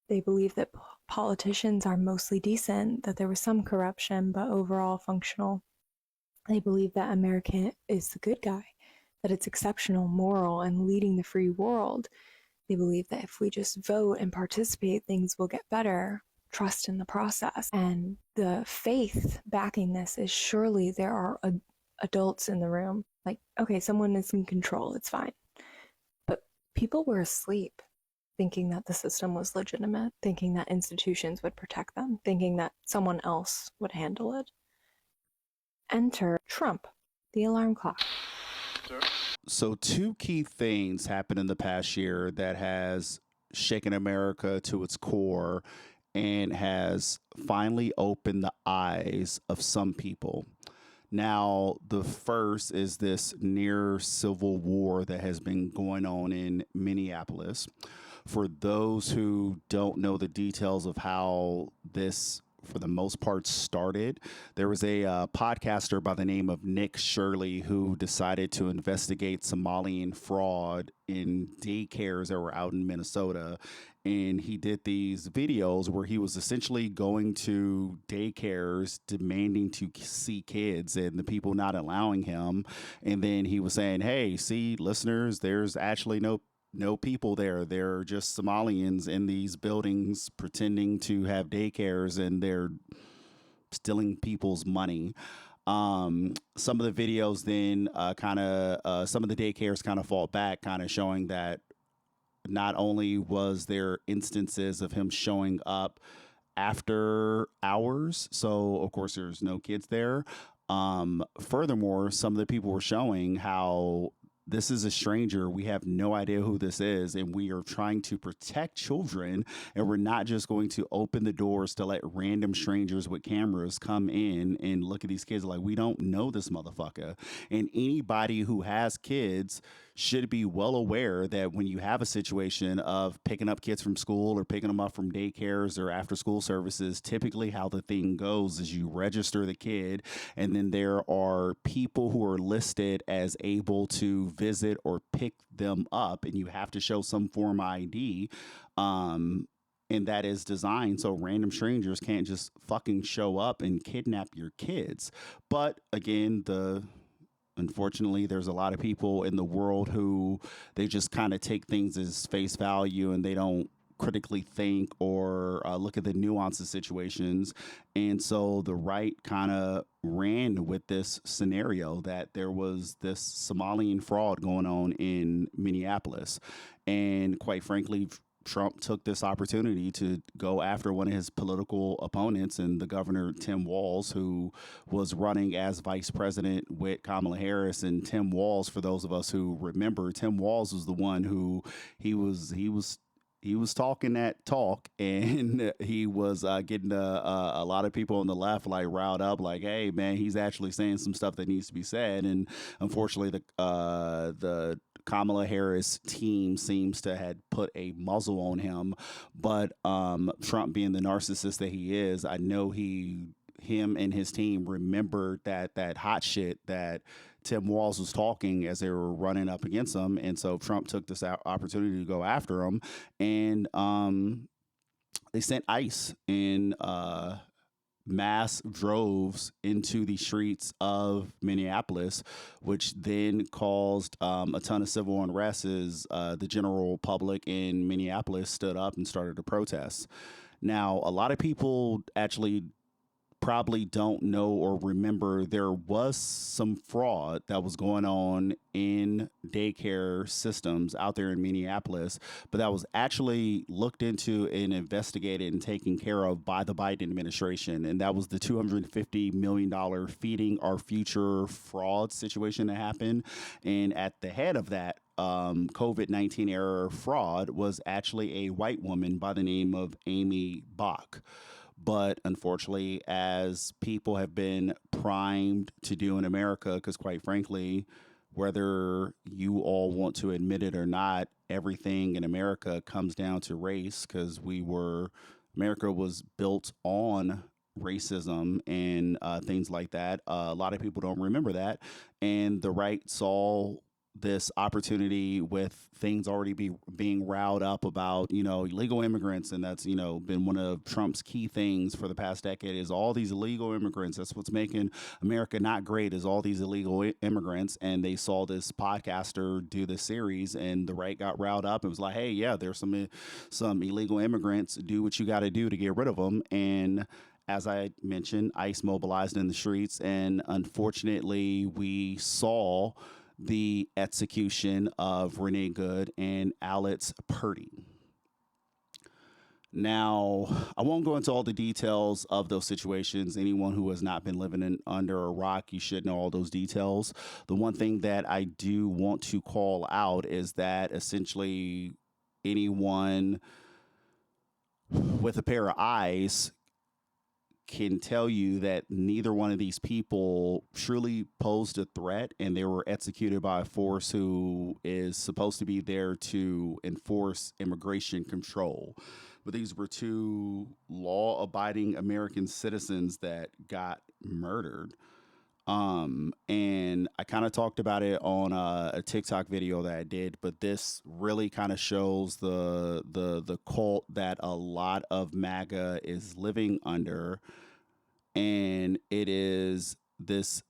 They believed that politicians are mostly decent, that there was some corruption, but overall functional. They believe that America is the good guy, that it's exceptional, moral, and leading the free world. They believe that if we just vote and participate, things will get better. Trust in the process. And the faith backing this is surely there are adults in the room. Like, okay, someone is in control, it's fine. But people were asleep, thinking that the system was legitimate, thinking that institutions would protect them, thinking that someone else would handle it. Enter Trump, the alarm clock. So two key things happened in the past year that has shaken America to its core and has finally opened the eyes of some people. Now, the first is this near civil war that has been going on in Minneapolis. For those who don't know the details of how this, for the most part, started, there was a podcaster by the name of Nick Shirley who decided to investigate Somalian fraud in daycares that were out in Minnesota. And he did these videos where he was essentially going to daycares demanding to see kids and the people not allowing him. And then he was saying, hey, see, listeners, there's actually no people there. They're just Somalians in these buildings pretending to have daycares, and they're stealing people's money. Some of the videos then some of the daycares kind of fought back, kind of showing that not only was there instances of him showing up after hours, so of course there's no kids there. Furthermore, some of the people were showing how this is a stranger. We have no idea who this is, and we are trying to protect children, and we're not just going to open the doors to let random strangers with cameras come in and look at these kids like we don't know this motherfucker. And anybody who has kids should be well aware that when you have a situation of picking up kids from school or picking them up from daycares or after school services, typically how the thing goes is you register the kid, and then there are people who are listed as able to visit or pick them up, and you have to show some form of ID. And that is designed so random strangers can't just fucking show up and kidnap your kids. But again, unfortunately, there's a lot of people in the world who they just kind of take things as face value and they don't critically think or look at the nuances of situations. And so the right kind of ran with this scenario that there was this Somalian fraud going on in Minneapolis. And quite frankly, Trump took this opportunity to go after one of his political opponents, and the governor, Tim Walz, who was running as vice president with Kamala Harris. And Tim Walz, for those of us who remember, Tim Walz was the one who he he was talking that talk, and he was getting a lot of people on the left like riled up, like, "Hey, man, he's actually saying some stuff that needs to be said." And unfortunately, the Kamala Harris team seems to had put a muzzle on him. But Trump, being the narcissist that he is, I know him and his team remembered that hot shit that Tim Walz was talking as they were running up against him. And so Trump took this opportunity to go after him. And they sent ICE in mass droves into the streets of Minneapolis, which then caused a ton of civil unrest as the general public in Minneapolis stood up and started to protest. Now, a lot of people actually probably don't know or remember there was some fraud that was going on in daycare systems out there in Minneapolis, but that was actually looked into and investigated and taken care of by the Biden administration. And that was the $250 million Feeding Our Future fraud situation that happened. And at the head of that COVID-19 era fraud was actually a white woman by the name of Amy Bach. But unfortunately, as people have been primed to do in America, because quite frankly, whether you all want to admit it or not, everything in America comes down to race, because America was built on racism and things like that. A lot of people don't remember that. And the right saw this opportunity with things already being riled up about, illegal immigrants. And that's, been one of Trump's key things for the past decade is all these illegal immigrants. That's what's making America not great, is all these illegal immigrants. And they saw this podcaster do this series, and the right got riled up and was like, hey, yeah, there's some illegal immigrants. Do what you got to do to get rid of them. And as I mentioned, ICE mobilized in the streets. And unfortunately, we saw the execution of Renee Good and Alex Purdy. Now, I won't go into all the details of those situations. Anyone who has not been living under a rock, you should know all those details. The one thing that I do want to call out is that essentially anyone with a pair of eyes can tell you that neither one of these people truly posed a threat, and they were executed by a force who is supposed to be there to enforce immigration control. But these were two law-abiding American citizens that got murdered. And I kind of talked about it on a TikTok video that I did, but this really kind of shows the cult that a lot of MAGA is living under. And it is this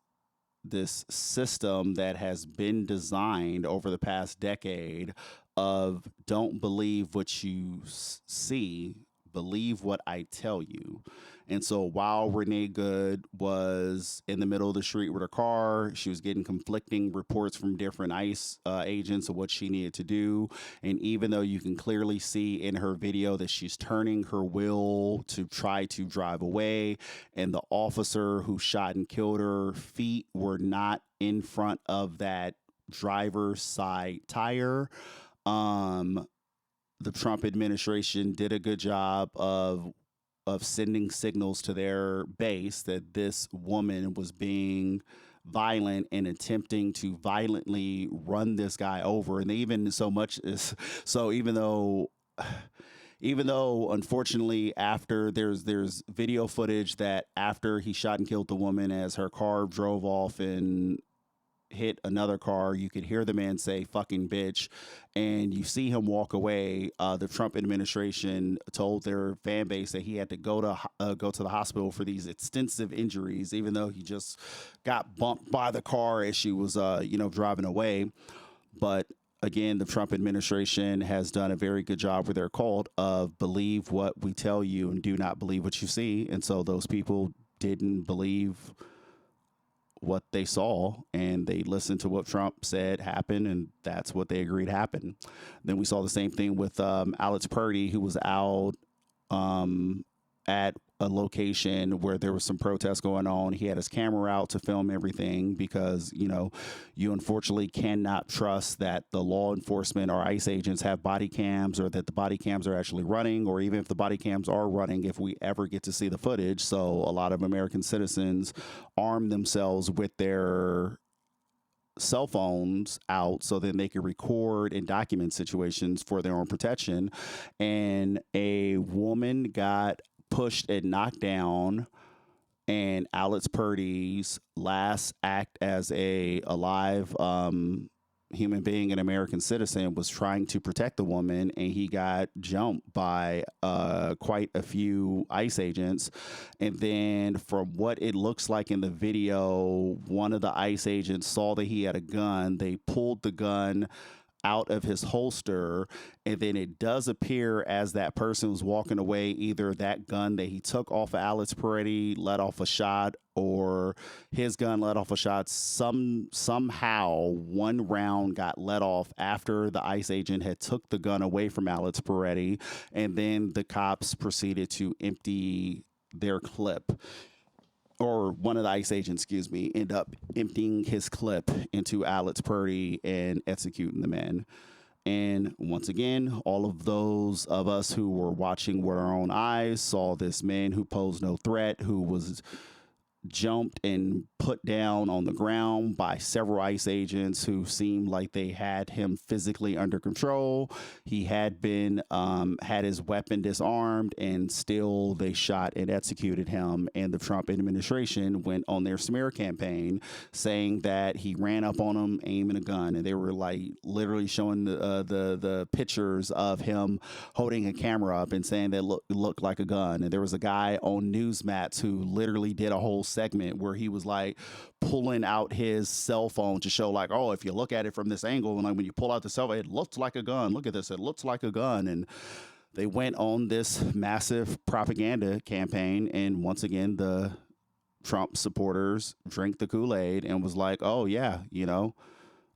system that has been designed over the past decade of don't believe what you see, believe what I tell you. And so while Renee Good was in the middle of the street with her car, she was getting conflicting reports from different ICE agents of what she needed to do. And even though you can clearly see in her video that she's turning her wheel to try to drive away, and the officer who shot and killed her feet were not in front of that driver's side tire, the Trump administration did a good job of sending signals to their base that this woman was being violent and attempting to violently run this guy over. And they even so much as so even though unfortunately after there's video footage that after he shot and killed the woman, as her car drove off and hit another car, you could hear the man say fucking bitch, and you see him walk away. The Trump administration told their fan base that he had to go to the hospital for these extensive injuries, even though he just got bumped by the car as she was driving away. But again, the Trump administration has done a very good job with their cult of believe what we tell you and do not believe what you see. And so those people didn't believe what they saw, and they listened to what Trump said happened, and that's what they agreed happened. Then we saw the same thing with Alex Purdy, who was out at a location where there was some protests going on. He had his camera out to film everything because, you know, you unfortunately cannot trust that the law enforcement or ICE agents have body cams, or that the body cams are actually running, or even if the body cams are running, if we ever get to see the footage. So a lot of American citizens arm themselves with their cell phones out so then they can record and document situations for their own protection. And a woman got pushed and knocked down, and Alex Purdy's last act as a alive human being, an American citizen, was trying to protect the woman, and he got jumped by quite a few ICE agents. And then from what it looks like in the video, one of the ICE agents saw that he had a gun. They pulled the gun out of his holster, and then it does appear as that person was walking away, either that gun that he took off of Alex Peretti let off a shot, or his gun let off a shot. Somehow one round got let off after the ICE agent had took the gun away from Alex Peretti, and then the cops proceeded to empty their clip. Or one of the ICE agents, excuse me, end up emptying his clip into Alex Purdy and executing the man. And once again, all of those of us who were watching with our own eyes saw this man who posed no threat, who was jumped and put down on the ground by several ICE agents who seemed like they had him physically under control. He had been had his weapon disarmed, and still they shot and executed him. And the Trump administration went on their smear campaign saying that he ran up on them aiming a gun, and they were like literally showing the pictures of him holding a camera up and saying that looked like a gun. And there was a guy on Newsmats who literally did a whole segment where he was like pulling out his cell phone to show like, oh, if you look at it from this angle, and like when you pull out the cell phone, it looks like a gun. Look at this, it looks like a gun. And they went on this massive propaganda campaign, and once again the Trump supporters drank the Kool-Aid and was like, oh yeah, you know,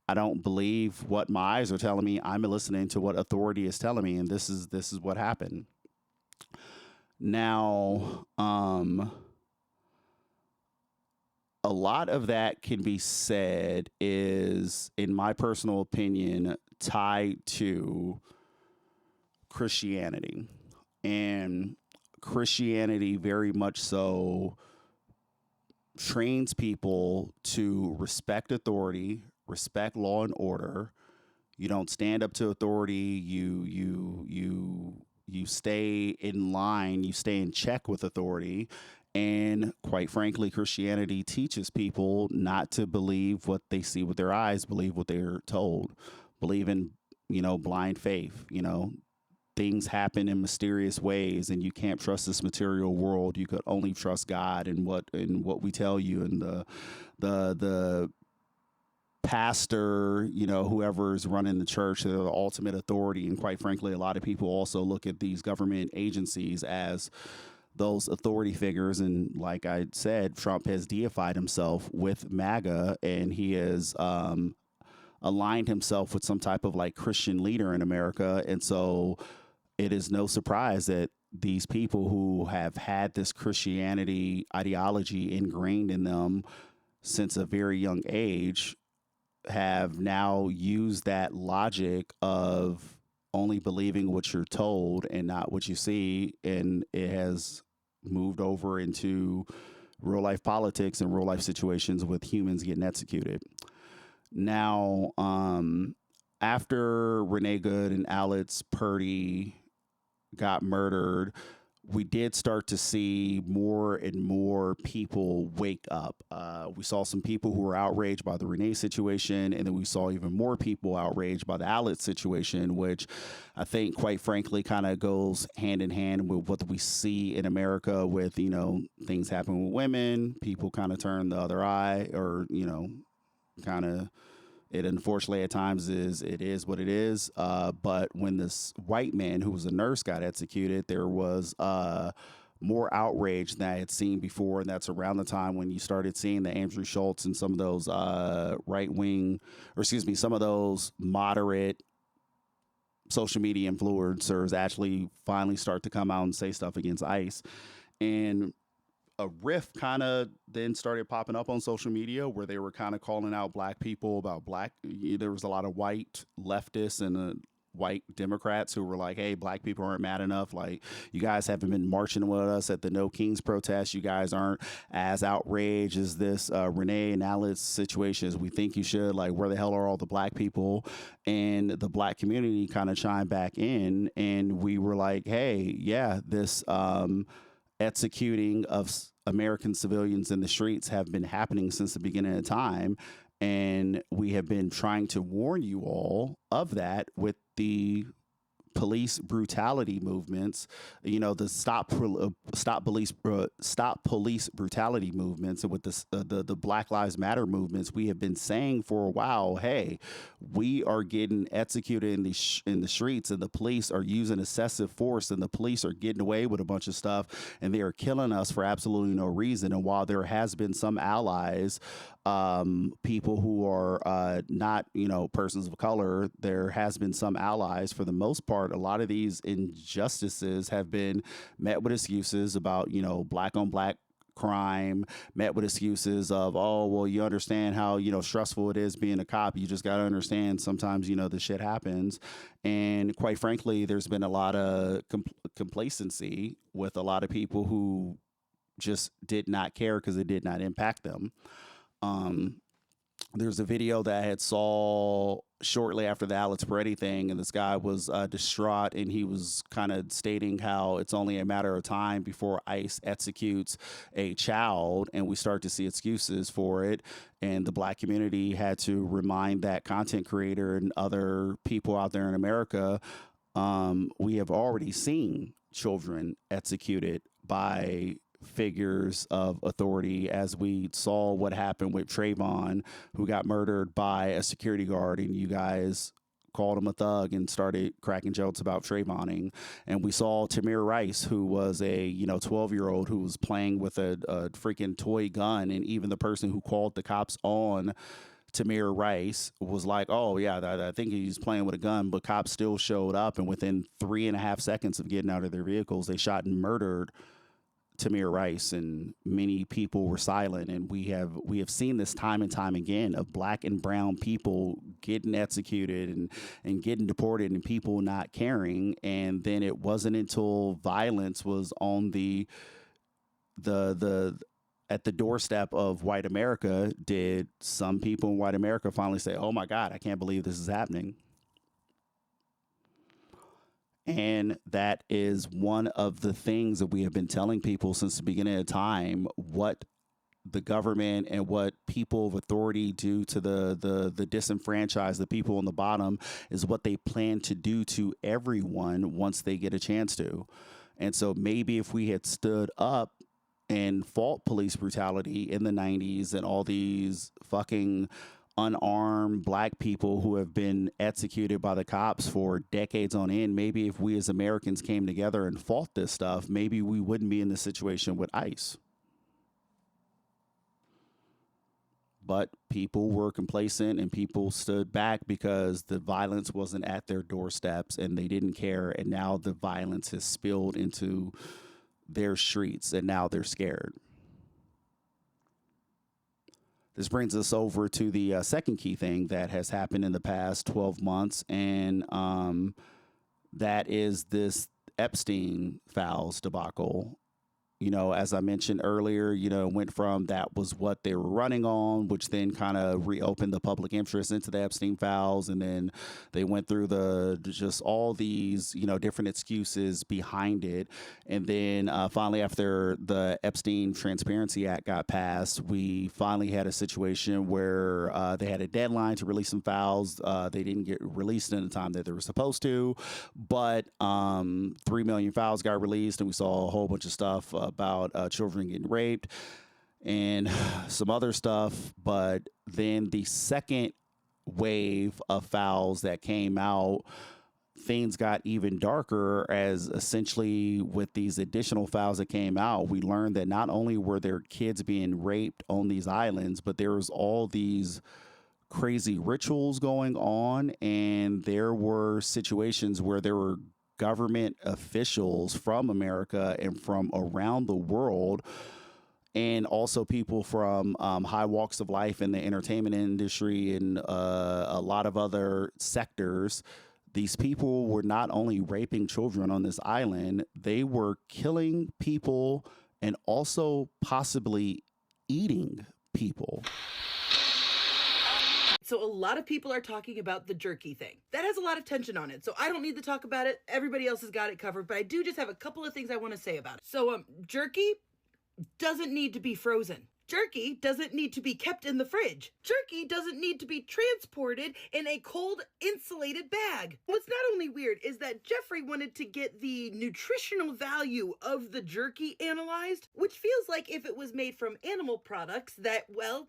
I don't believe what my eyes are telling me. I'm listening to what authority is telling me, and this is what happened. Now, a lot of that can be said is, in my personal opinion, tied to Christianity. And Christianity very much so trains people to respect authority, respect law and order. You don't stand up to authority. You stay in line. You stay in check with authority. And quite frankly, Christianity teaches people not to believe what they see with their eyes, believe what they're told, believe in, you know, blind faith. You know, things happen in mysterious ways, and you can't trust this material world. You could only trust God and what we tell you. And the pastor, you know, whoever's running the church, they're the ultimate authority. And quite frankly, a lot of people also look at these government agencies as those authority figures. And like I said, Trump has deified himself with MAGA, and he has aligned himself with some type of like Christian leader in America. And so it is no surprise that these people who have had this Christianity ideology ingrained in them since a very young age have now used that logic of only believing what you're told and not what you see. And it has moved over into real life politics and real life situations with humans getting executed. Now, after Renee Good and Alex Purdy got murdered, we did start to see more and more people wake up. We saw some people who were outraged by the Renee situation, and then we saw even more people outraged by the Alex situation, which I think, quite frankly, kind of goes hand in hand with what we see in America with, you know, things happen with women, people kind of turn the other eye, or, you know, kind of, it unfortunately at times is what it is. But when this white man who was a nurse got executed, there was more outrage than I had seen before. And that's around the time when you started seeing the Andrew Schultz and some of those some of those moderate social media influencers actually finally start to come out and say stuff against ICE. And a rift kind of then started popping up on social media where they were kind of calling out black people about there was a lot of white leftists and white Democrats who were like, hey, black people aren't mad enough. Like, you guys haven't been marching with us at the No Kings protest. You guys aren't as outraged as this Renee and Alex situation as we think you should. Like, where the hell are all the black people? And the black community kind of chimed back in, and we were like, hey, yeah, this executing of American civilians in the streets have been happening since the beginning of time. And we have been trying to warn you all of that with the police brutality movements, the stop police brutality movements, and with the Black Lives Matter movements. We have been saying for a while, hey, we are getting executed in the streets, and the police are using excessive force, and the police are getting away with a bunch of stuff, and they are killing us for absolutely no reason. And while there has been some allies, people who are not, persons of color, there has been some allies. For the most part, a lot of these injustices have been met with excuses about, black on black crime, met with excuses of, oh, well, you understand how, stressful it is being a cop. You just got to understand sometimes, this shit happens. And quite frankly, there's been a lot of complacency with a lot of people who just did not care because it did not impact them. There's a video that I had saw shortly after the Alex Peretti thing, and this guy was distraught, and he was kind of stating how it's only a matter of time before ICE executes a child, and we start to see excuses for it. And the black community had to remind that content creator and other people out there in America, we have already seen children executed by figures of authority, as we saw what happened with Trayvon, who got murdered by a security guard, and you guys called him a thug and started cracking jokes about Trayvoning. And we saw Tamir Rice, who was a 12-year-old who was playing with a freaking toy gun, and even the person who called the cops on Tamir Rice was like, oh yeah, I think he's playing with a gun, but cops still showed up, and within 3.5 seconds of getting out of their vehicles, they shot and murdered Tamir Rice, and many people were silent. And we have seen this time and time again of black and brown people getting executed and getting deported, and people not caring. And then it wasn't until violence was on the at the doorstep of white America did some people in white America finally say, oh my God, I can't believe this is happening. And that is one of the things that we have been telling people since the beginning of time. What the government and what people of authority do to the disenfranchised, the people on the bottom, is what they plan to do to everyone once they get a chance to. And so maybe if we had stood up and fought police brutality in the 90s and all these fucking unarmed black people who have been executed by the cops for decades on end, maybe if we as Americans came together and fought this stuff, maybe we wouldn't be in this situation with ICE. But people were complacent, and people stood back because the violence wasn't at their doorsteps, and they didn't care. And now the violence has spilled into their streets, and now they're scared. This brings us over to the second key thing that has happened in the past 12 months, and that is this Epstein files debacle. As I mentioned earlier, went from that was what they were running on, which then kind of reopened the public interest into the Epstein files. And then they went through just all these, different excuses behind it. And then finally, after the Epstein Transparency Act got passed, we finally had a situation where they had a deadline to release some files. They didn't get released in the time that they were supposed to, but 3 million files got released, and we saw a whole bunch of stuff about children getting raped and some other stuff. But then the second wave of files that came out, things got even darker, as essentially with these additional files that came out, we learned that not only were there kids being raped on these islands, but there was all these crazy rituals going on, and there were situations where there were government officials from America and from around the world, and also people from high walks of life in the entertainment industry and a lot of other sectors. These people were not only raping children on this island, they were killing people and also possibly eating people. So a lot of people are talking about the jerky thing. That has a lot of tension on it, so I don't need to talk about it. Everybody else has got it covered, but I do just have a couple of things I want to say about it. So jerky doesn't need to be frozen. Jerky doesn't need to be kept in the fridge. Jerky doesn't need to be transported in a cold, insulated bag. What's not only weird is that Jeffrey wanted to get the nutritional value of the jerky analyzed, which feels like if it was made from animal products that, well,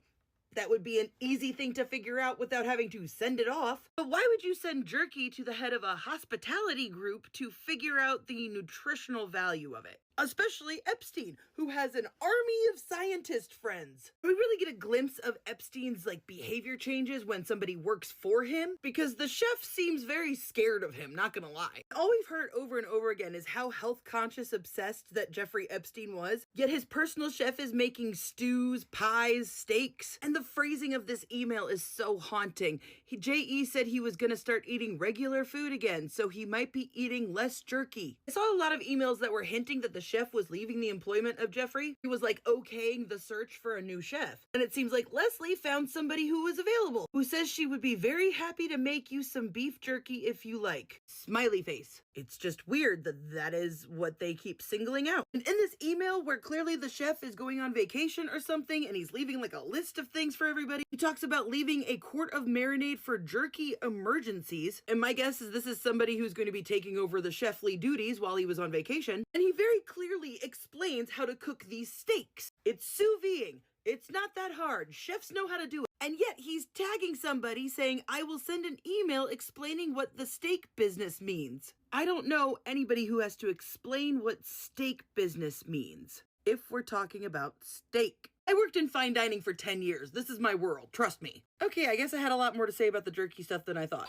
that would be an easy thing to figure out without having to send it off. But why would you send jerky to the head of a hospitality group to figure out the nutritional value of it? Especially Epstein, who has an army of scientist friends. We really get a glimpse of Epstein's behavior changes when somebody works for him, because the chef seems very scared of him, not gonna lie. All we've heard over and over again is how health conscious obsessed that Jeffrey Epstein was, yet his personal chef is making stews, pies, steaks, and the phrasing of this email is so haunting. J.E. said he was gonna start eating regular food again, so he might be eating less jerky. I saw a lot of emails that were hinting that the chef was leaving the employment of Jeffrey. He was okaying the search for a new chef. And it seems like Leslie found somebody who was available, who says she would be very happy to make you some beef jerky if you like. Smiley face. It's just weird that that is what they keep singling out. And in this email where clearly the chef is going on vacation or something and he's leaving a list of things for everybody, he talks about leaving a quart of marinade for jerky emergencies. And my guess is this is somebody who's going to be taking over the chefly duties while he was on vacation. And he very clearly explains how to cook these steaks. It's sous videing. It's not that hard. Chefs know how to do it. And yet he's tagging somebody saying, I will send an email explaining what the steak business means. I don't know anybody who has to explain what steak business means if we're talking about steak. I worked in fine dining for 10 years. This is my world. Trust me. Okay, I guess I had a lot more to say about the jerky stuff than I thought.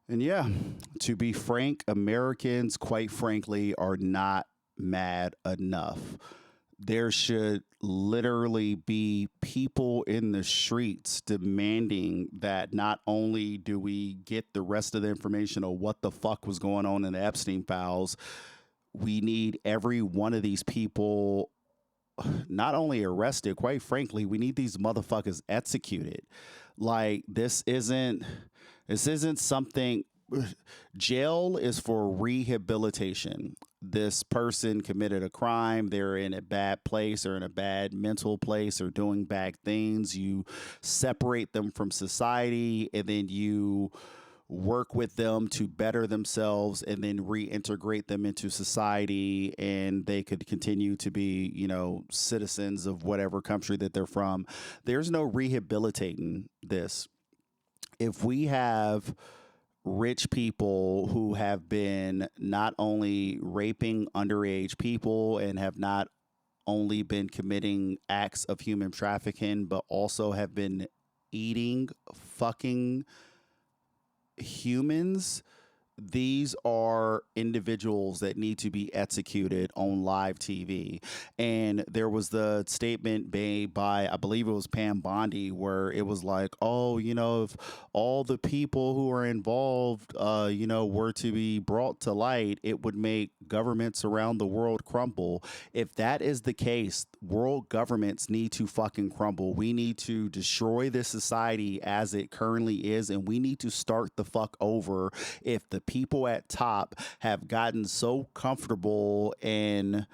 And yeah, to be frank, Americans, quite frankly, are not mad enough. There should literally be people in the streets demanding that not only do we get the rest of the information of what the fuck was going on in the Epstein files, we need every one of these people not only arrested, quite frankly, we need these motherfuckers executed. This isn't something. Jail is for rehabilitation. This person committed a crime. They're in a bad place or in a bad mental place or doing bad things. You separate them from society and then you work with them to better themselves and then reintegrate them into society, and they could continue to be, citizens of whatever country that they're from. There's no rehabilitating this. If we have rich people who have been not only raping underage people and have not only been committing acts of human trafficking, but also have been eating fucking humans, these are individuals that need to be executed on live TV. And there was the statement made by, I believe it was Pam Bondi, where it was if all the people who are involved, were to be brought to light, it would make governments around the world crumble. If that is the case, world governments need to fucking crumble. We need to destroy this society as it currently is, and we need to start the fuck over if the people at top have gotten so comfortable in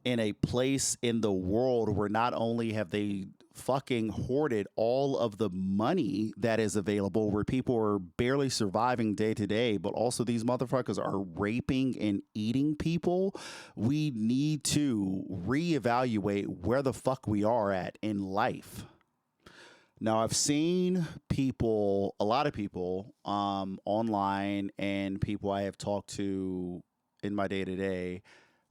a place in the world where not only have they fucking hoarded all of the money that is available, where people are barely surviving day to day, but also these motherfuckers are raping and eating people. We need to reevaluate where the fuck we are at in life. Now, I've seen people, a lot of people online and people I have talked to in my day-to-day,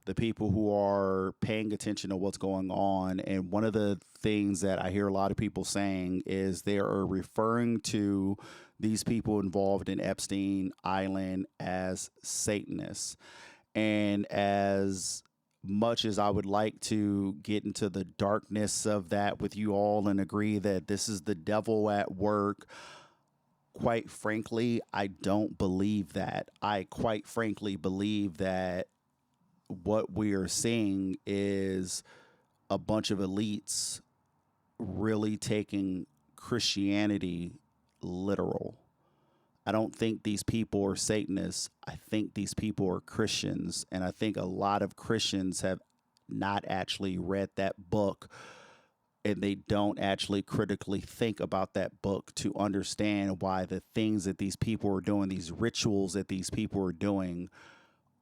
the people who are paying attention to what's going on. And one of the things that I hear a lot of people saying is they are referring to these people involved in Epstein Island as Satanists. And as much as I would like to get into the darkness of that with you all and agree that this is the devil at work, quite frankly, I don't believe that. I quite frankly believe that what we are seeing is a bunch of elites really taking Christianity literal. I don't think these people are Satanists. I think these people are Christians. And I think a lot of Christians have not actually read that book, and they don't actually critically think about that book to understand why the things that these people are doing, these rituals that these people are doing,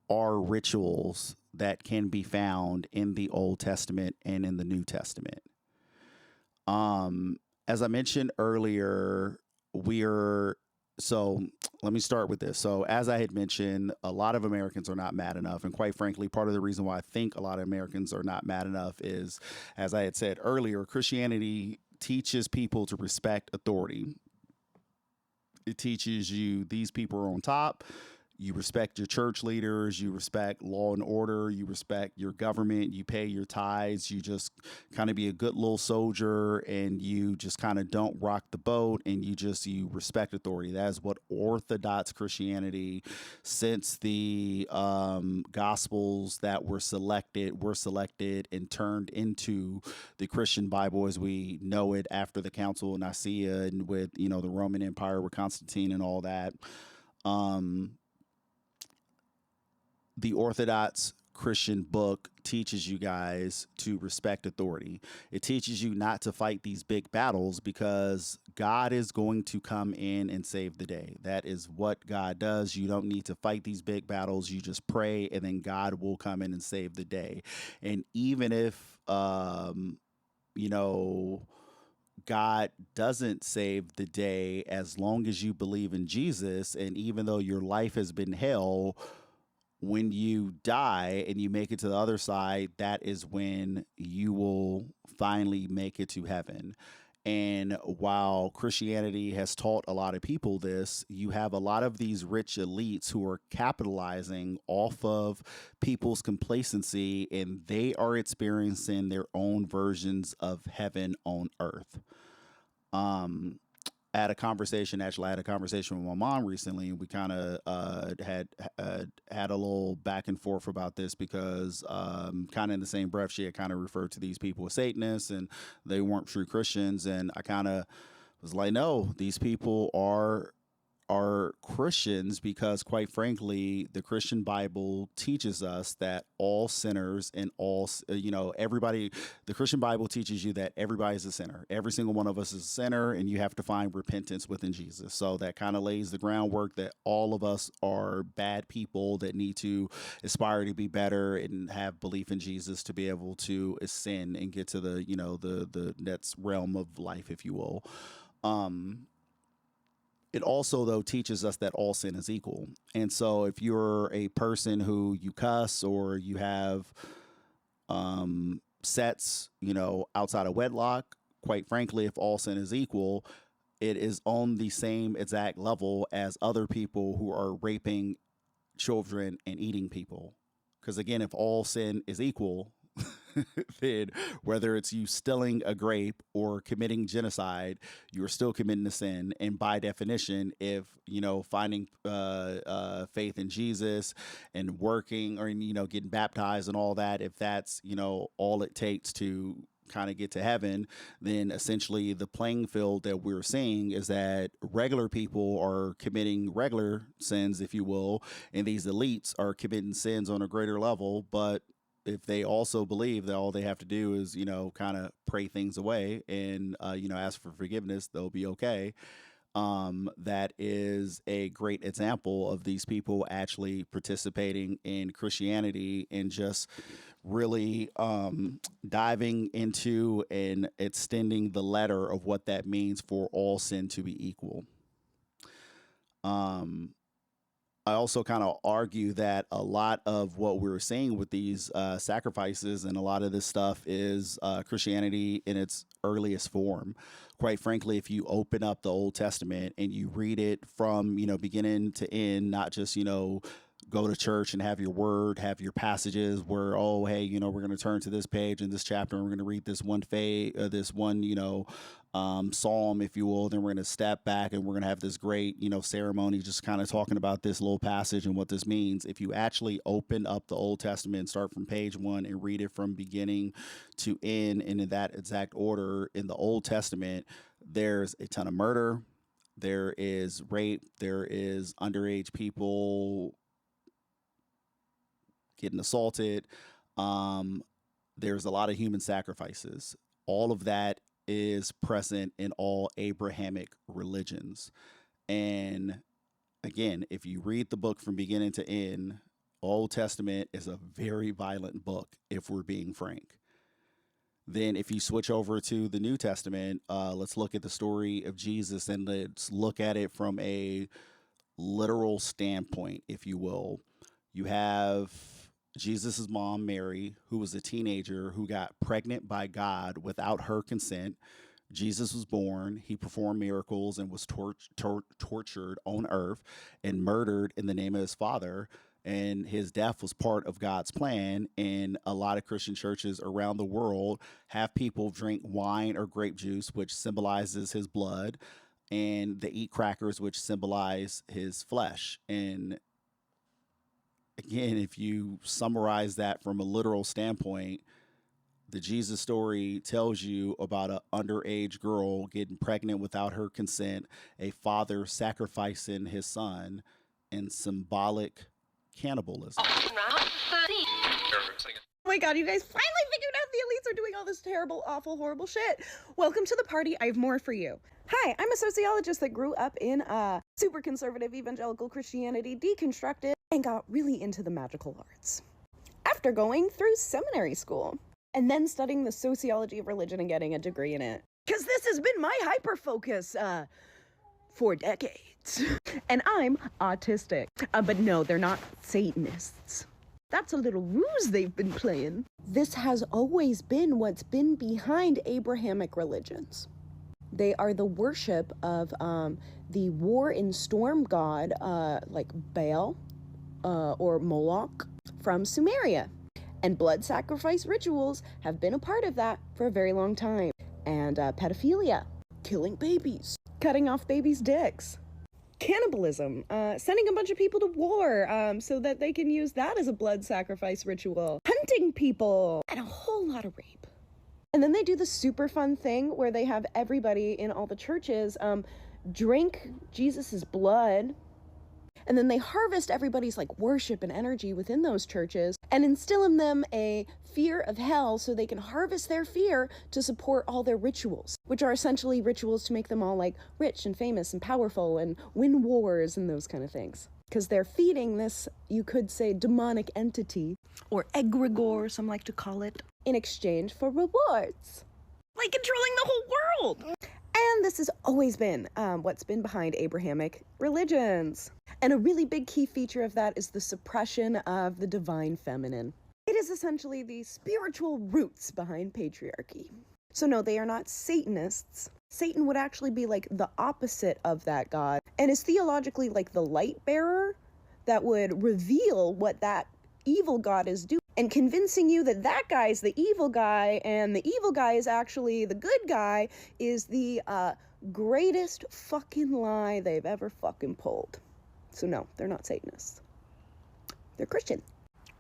are rituals that can be found in the Old Testament and in the New Testament. As I mentioned earlier, so let me start with this. So as I had mentioned, a lot of Americans are not mad enough. And quite frankly, part of the reason why I think a lot of Americans are not mad enough is, as I had said earlier, Christianity teaches people to respect authority. It teaches you these people are on top. You respect your church leaders, you respect law and order, you respect your government, you pay your tithes, you just kind of be a good little soldier, and you just kind of don't rock the boat, and you respect authority. That is what Orthodox Christianity, since the Gospels that were selected and turned into the Christian Bible as we know it after the Council of Nicaea and with, the Roman Empire with Constantine and all that. The Orthodox Christian book teaches you guys to respect authority. It teaches you not to fight these big battles because God is going to come in and save the day. That is what God does. You don't need to fight these big battles. You just pray, and then God will come in and save the day. And even if, God doesn't save the day, as long as you believe in Jesus, and even though your life has been hell, when you die and you make it to the other side, that is when you will finally make it to heaven. And while Christianity has taught a lot of people this, you have a lot of these rich elites who are capitalizing off of people's complacency, and they are experiencing their own versions of heaven on earth. I had a conversation with my mom recently, and we kind of had a little back and forth about this because kind of in the same breath, she had kind of referred to these people as Satanists and they weren't true Christians. And I kind of was like, no, these people are Christians because, quite frankly, the Christian Bible teaches us that all sinners and everybody, the Christian Bible teaches you that everybody's a sinner. Every single one of us is a sinner, and you have to find repentance within Jesus. So that kind of lays the groundwork that all of us are bad people that need to aspire to be better and have belief in Jesus to be able to ascend and get to the next realm of life, if you will. It also, though, teaches us that all sin is equal. And so if you're a person who you cuss or you have sets, outside of wedlock, quite frankly, if all sin is equal, it is on the same exact level as other people who are raping children and eating people. Because, again, if all sin is equal, then whether it's you stealing a grape or committing genocide, you're still committing a sin. And by definition, if finding faith in Jesus and working or getting baptized and all that, if that's all it takes to kind of get to heaven, then essentially the playing field that we're seeing is that regular people are committing regular sins, if you will, and these elites are committing sins on a greater level. But if they also believe that all they have to do is, kind of pray things away and, ask for forgiveness, they'll be okay. That is a great example of these people actually participating in Christianity and just really diving into and extending the letter of what that means for all sin to be equal. I also kind of argue that a lot of what we're seeing with these sacrifices and a lot of this stuff is Christianity in its earliest form. Quite frankly, if you open up the Old Testament and you read it from, beginning to end, not just, go to church and have your word, have your passages where, oh, hey, we're going to turn to this page in this chapter and we're going to read this one psalm, if you will. Then we're going to step back and we're going to have this great, ceremony, just kind of talking about this little passage and what this means. If you actually open up the Old Testament and start from page 1 and read it from beginning to end and in that exact order, in the Old Testament, there's a ton of murder, there is rape, there is underage people getting assaulted. There's a lot of human sacrifices. All of that is present in all Abrahamic religions. And again, if you read the book from beginning to end, Old Testament is a very violent book, if we're being frank. Then if you switch over to the New Testament, let's look at the story of Jesus and let's look at it from a literal standpoint, if you will. You have Jesus' mom, Mary, who was a teenager who got pregnant by God without her consent. Jesus was born, he performed miracles and was tortured on earth and murdered in the name of his father. And his death was part of God's plan. And a lot of Christian churches around the world have people drink wine or grape juice, which symbolizes his blood, and they eat crackers, which symbolize his flesh. And again, if you summarize that from a literal standpoint, the Jesus story tells you about an underage girl getting pregnant without her consent, a father sacrificing his son, and symbolic cannibalism. Oh my god, you guys finally figured out the elites are doing all this terrible, awful, horrible shit. Welcome to the party. I have more for you. Hi, I'm a sociologist that grew up in super conservative evangelical Christianity, deconstructed, and got really into the magical arts. After going through seminary school, and then studying the sociology of religion and getting a degree in it. Because this has been my hyper-focus for decades. And I'm autistic. But no, they're not Satanists. That's a little ruse they've been playing. This has always been what's been behind Abrahamic religions. They are the worship of the war and storm god, like Baal or Moloch from Sumeria. And blood sacrifice rituals have been a part of that for a very long time. And pedophilia, killing babies, cutting off babies' dicks. Cannibalism, sending a bunch of people to war so that they can use that as a blood sacrifice ritual. Hunting people, and a whole lot of rape. And then they do the super fun thing where they have everybody in all the churches drink Jesus's blood. And then they harvest everybody's like worship and energy within those churches and instill in them a fear of hell so they can harvest their fear to support all their rituals, which are essentially rituals to make them all like rich and famous and powerful and win wars and those kind of things. Because they're feeding this, you could say, demonic entity, or egregore, some like to call it, in exchange for rewards. Like controlling the whole world! And this has always been what's been behind Abrahamic religions. And a really big key feature of that is the suppression of the divine feminine. It is essentially the spiritual roots behind patriarchy. So no, they are not Satanists. Satan would actually be like the opposite of that god, and is theologically like the light bearer that would reveal what that evil god is doing, and convincing you that that guy is the evil guy, and the evil guy is actually the good guy, is the greatest fucking lie they've ever fucking pulled. So no, they're not Satanists. They're Christian.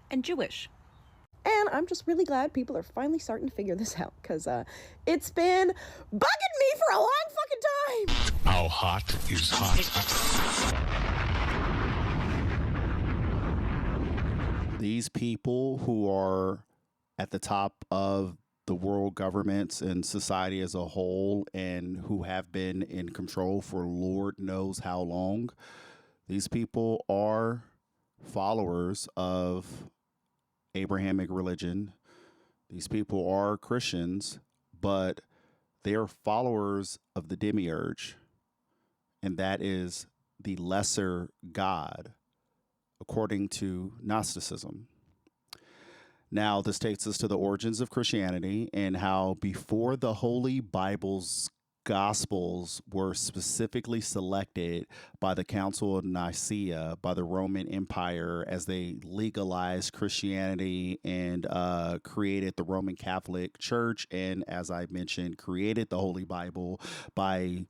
And Jewish. And I'm just really glad people are finally starting to figure this out, because it's been bugging me for a long fucking time. How hot is hot? These people who are at the top of the world governments and society as a whole, and who have been in control for Lord knows how long, these people are followers of Abrahamic religion. These people are Christians, but they are followers of the Demiurge, and that is the lesser God, according to Gnosticism. Now, this takes us to the origins of Christianity and how before the Holy Bible's Gospels were specifically selected by the Council of Nicaea by the Roman Empire as they legalized Christianity and created the Roman Catholic Church. And as I mentioned, created the Holy Bible by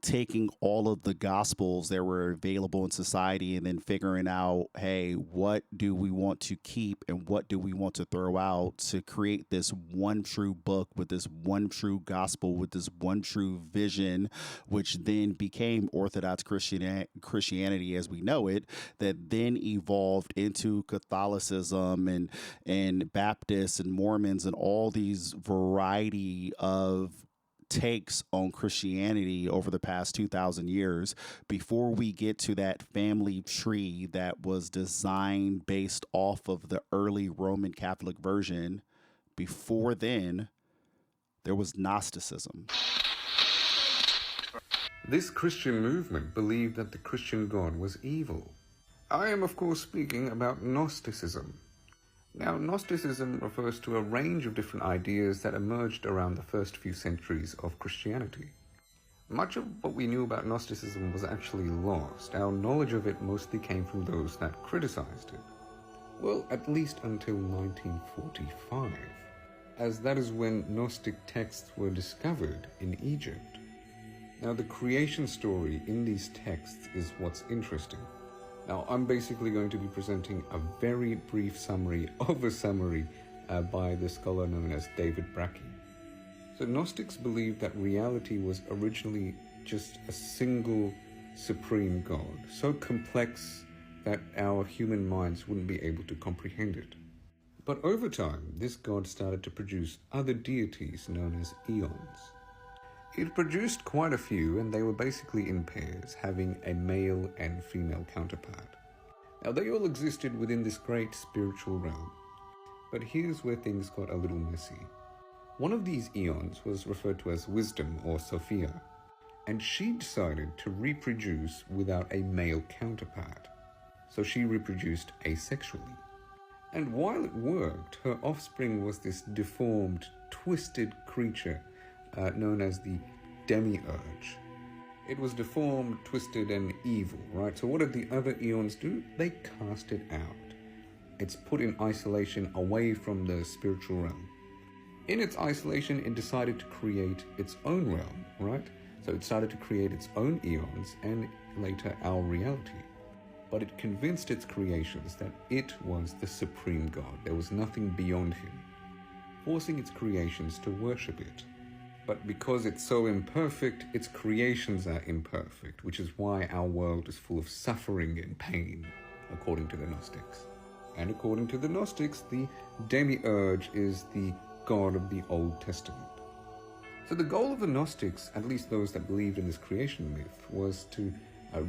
taking all of the gospels that were available in society and then figuring out, hey, what do we want to keep and what do we want to throw out to create this one true book with this one true gospel with this one true vision, which then became Orthodox Christianity as we know it, that then evolved into Catholicism and Baptists and Mormons and all these variety of takes on Christianity over the past 2,000 years before we get to that family tree that was designed based off of the early Roman Catholic version. Before then, there was Gnosticism. This Christian movement believed that the Christian God was evil. I am, of course, speaking about Gnosticism. Now, Gnosticism refers to a range of different ideas that emerged around the first few centuries of Christianity. Much of what we knew about Gnosticism was actually lost. Our knowledge of it mostly came from those that criticized it. Well, at least until 1945, as that is when Gnostic texts were discovered in Egypt. Now, the creation story in these texts is what's interesting. Now, I'm basically going to be presenting a very brief summary of a summary by the scholar known as David Brackey. So Gnostics believed that reality was originally just a single supreme God, so complex that our human minds wouldn't be able to comprehend it. But over time, this God started to produce other deities known as eons. It produced quite a few, and they were basically in pairs, having a male and female counterpart. Now, they all existed within this great spiritual realm. But here's where things got a little messy. One of these eons was referred to as Wisdom or Sophia, and she decided to reproduce without a male counterpart. So she reproduced asexually. And while it worked, her offspring was this deformed, twisted creature known as the Demiurge. It was deformed, twisted, and evil, right? So what did the other eons do? They cast it out. It's put in isolation away from the spiritual realm. In its isolation, it decided to create its own realm, right? So it started to create its own eons and later our reality. But it convinced its creations that it was the supreme God. There was nothing beyond him, forcing its creations to worship it. But because it's so imperfect, its creations are imperfect, which is why our world is full of suffering and pain, according to the Gnostics. And according to the Gnostics, the Demiurge is the God of the Old Testament. So the goal of the Gnostics, at least those that believed in this creation myth, was to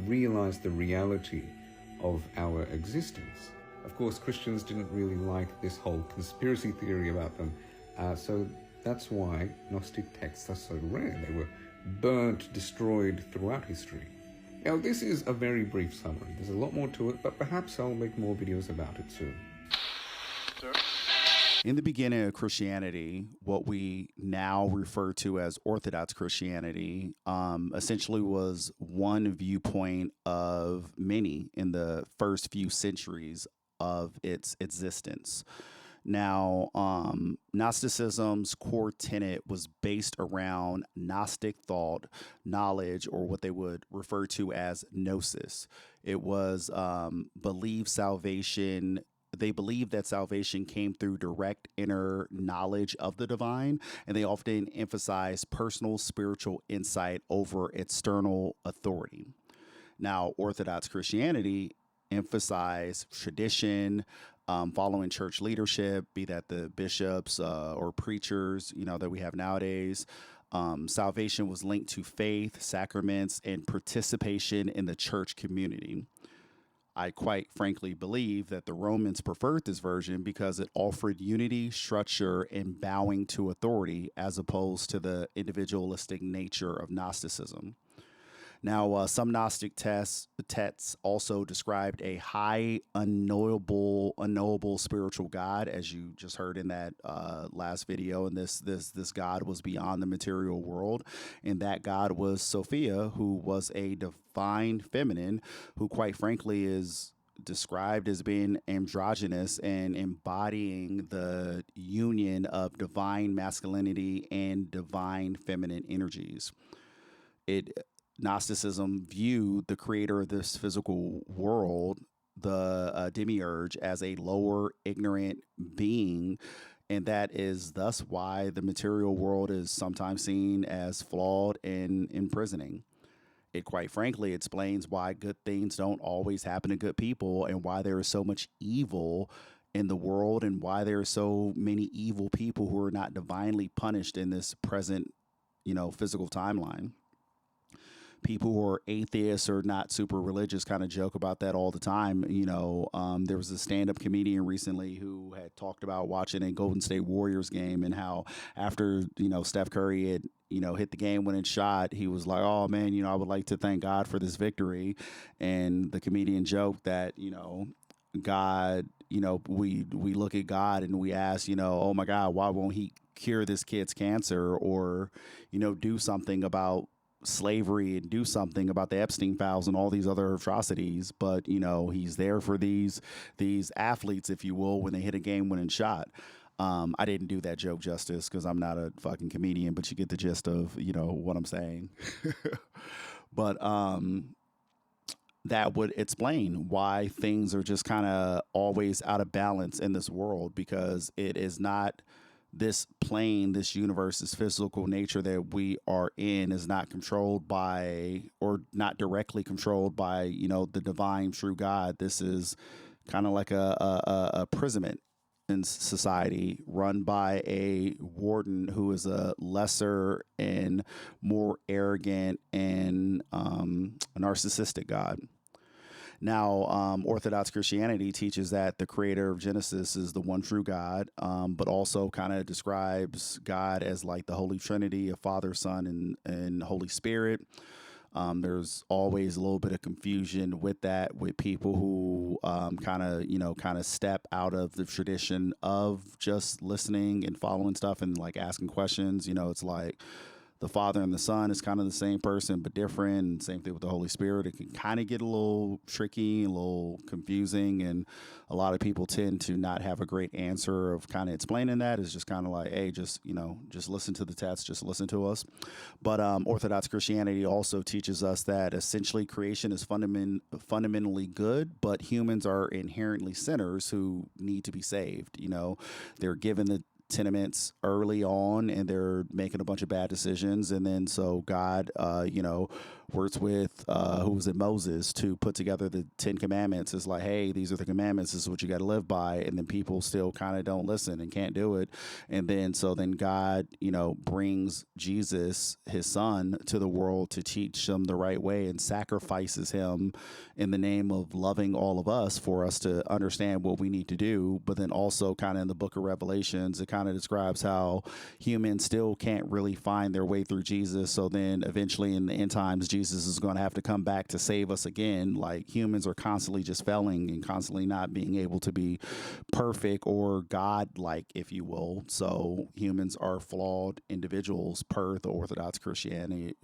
realize the reality of our existence. Of course, Christians didn't really like this whole conspiracy theory about them, so that's why Gnostic texts are so rare. They were burnt, destroyed throughout history. Now, this is a very brief summary. There's a lot more to it, but perhaps I'll make more videos about it soon. In the beginning of Christianity, what we now refer to as Orthodox Christianity essentially was one viewpoint of many in the first few centuries of its existence. Now, Gnosticism's core tenet was based around Gnostic thought, knowledge, or what they would refer to as gnosis. It was They believed that salvation came through direct inner knowledge of the divine, and they often emphasized personal spiritual insight over external authority. Now, Orthodox Christianity emphasized tradition, following church leadership, be that the bishops or preachers, that we have nowadays. Salvation was linked to faith, sacraments, and participation in the church community. I quite frankly believe that the Romans preferred this version because it offered unity, structure, and bowing to authority as opposed to the individualistic nature of Gnosticism. Now, some Gnostic texts also described a high, unknowable spiritual God, as you just heard in that last video. And this God was beyond the material world, and that God was Sophia, who was a divine feminine, who, quite frankly, is described as being androgynous and embodying the union of divine masculinity and divine feminine energies. Gnosticism viewed the creator of this physical world, the Demiurge, as a lower, ignorant being, and that is thus why the material world is sometimes seen as flawed and imprisoning. It quite frankly explains why good things don't always happen to good people, and why there is so much evil in the world, and why there are so many evil people who are not divinely punished in this present, physical timeline. People who are atheists or not super religious kind of joke about that all the time. There was a stand-up comedian recently who had talked about watching a Golden State Warriors game, and how after, Steph Curry had, hit the game-winning shot, he was like, oh man, I would like to thank God for this victory. And the comedian joked that, God, we look at God and we ask, oh my God, why won't he cure this kid's cancer, or, do something about slavery, and do something about the Epstein files and all these other atrocities? But he's there for these athletes, if you will, when they hit a game-winning shot. I didn't do that joke justice because I'm not a fucking comedian, but you get the gist of what I'm saying. But that would explain why things are just kind of always out of balance in this world, because it is not this plane, this universe, this physical nature that we are in is not controlled by, or not directly controlled by, the divine true God. This is kind of like a imprisonment in society, run by a warden who is a lesser and more arrogant and narcissistic God. Now, Orthodox Christianity teaches that the creator of Genesis is the one true God, but also kind of describes God as like the Holy Trinity of Father, Son, and Holy Spirit. There's always a little bit of confusion with that, with people who kind of step out of the tradition of just listening and following stuff and like asking questions. It's like the Father and the Son is kind of the same person but different, and same thing with the Holy Spirit. It can kind of get a little tricky, a little confusing, and a lot of people tend to not have a great answer of kind of explaining that. It's just kind of like, hey, just listen to the text, just listen to us. But Orthodox Christianity also teaches us that essentially creation is fundamentally good, but humans are inherently sinners who need to be saved. They're given the tenements early on, and they're making a bunch of bad decisions, and then so God works with who was it, Moses, to put together the 10 commandments. It's like, hey, these are the commandments, this is what you got to live by, and then people still kind of don't listen and can't do it. And then God brings Jesus, his son, to the world to teach them the right way, and sacrifices him in the name of loving all of us, for us to understand what we need to do. But then also kind of in the book of Revelations, it kind of describes how humans still can't really find their way through Jesus. So then eventually in the end times, Jesus is going to have to come back to save us again. Like, humans are constantly just failing and constantly not being able to be perfect or God-like, if you will. So humans are flawed individuals per the Orthodox Christianity.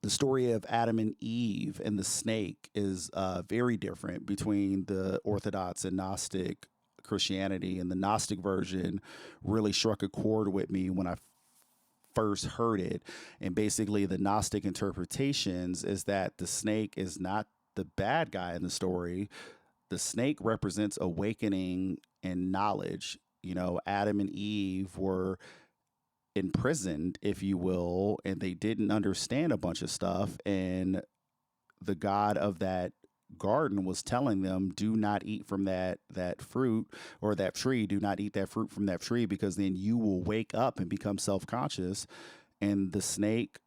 The story of Adam and Eve and the snake is very different between the Orthodox and Gnostic Christianity, and the Gnostic version really struck a chord with me when I first heard it. And basically the Gnostic interpretations is that the snake is not the bad guy in the story. The snake represents awakening and knowledge. Adam and Eve were imprisoned, if you will, and they didn't understand a bunch of stuff, and the God of that garden was telling them, do not eat from that fruit or that tree. Do not eat that fruit from that tree, because then you will wake up and become self-conscious. And the snake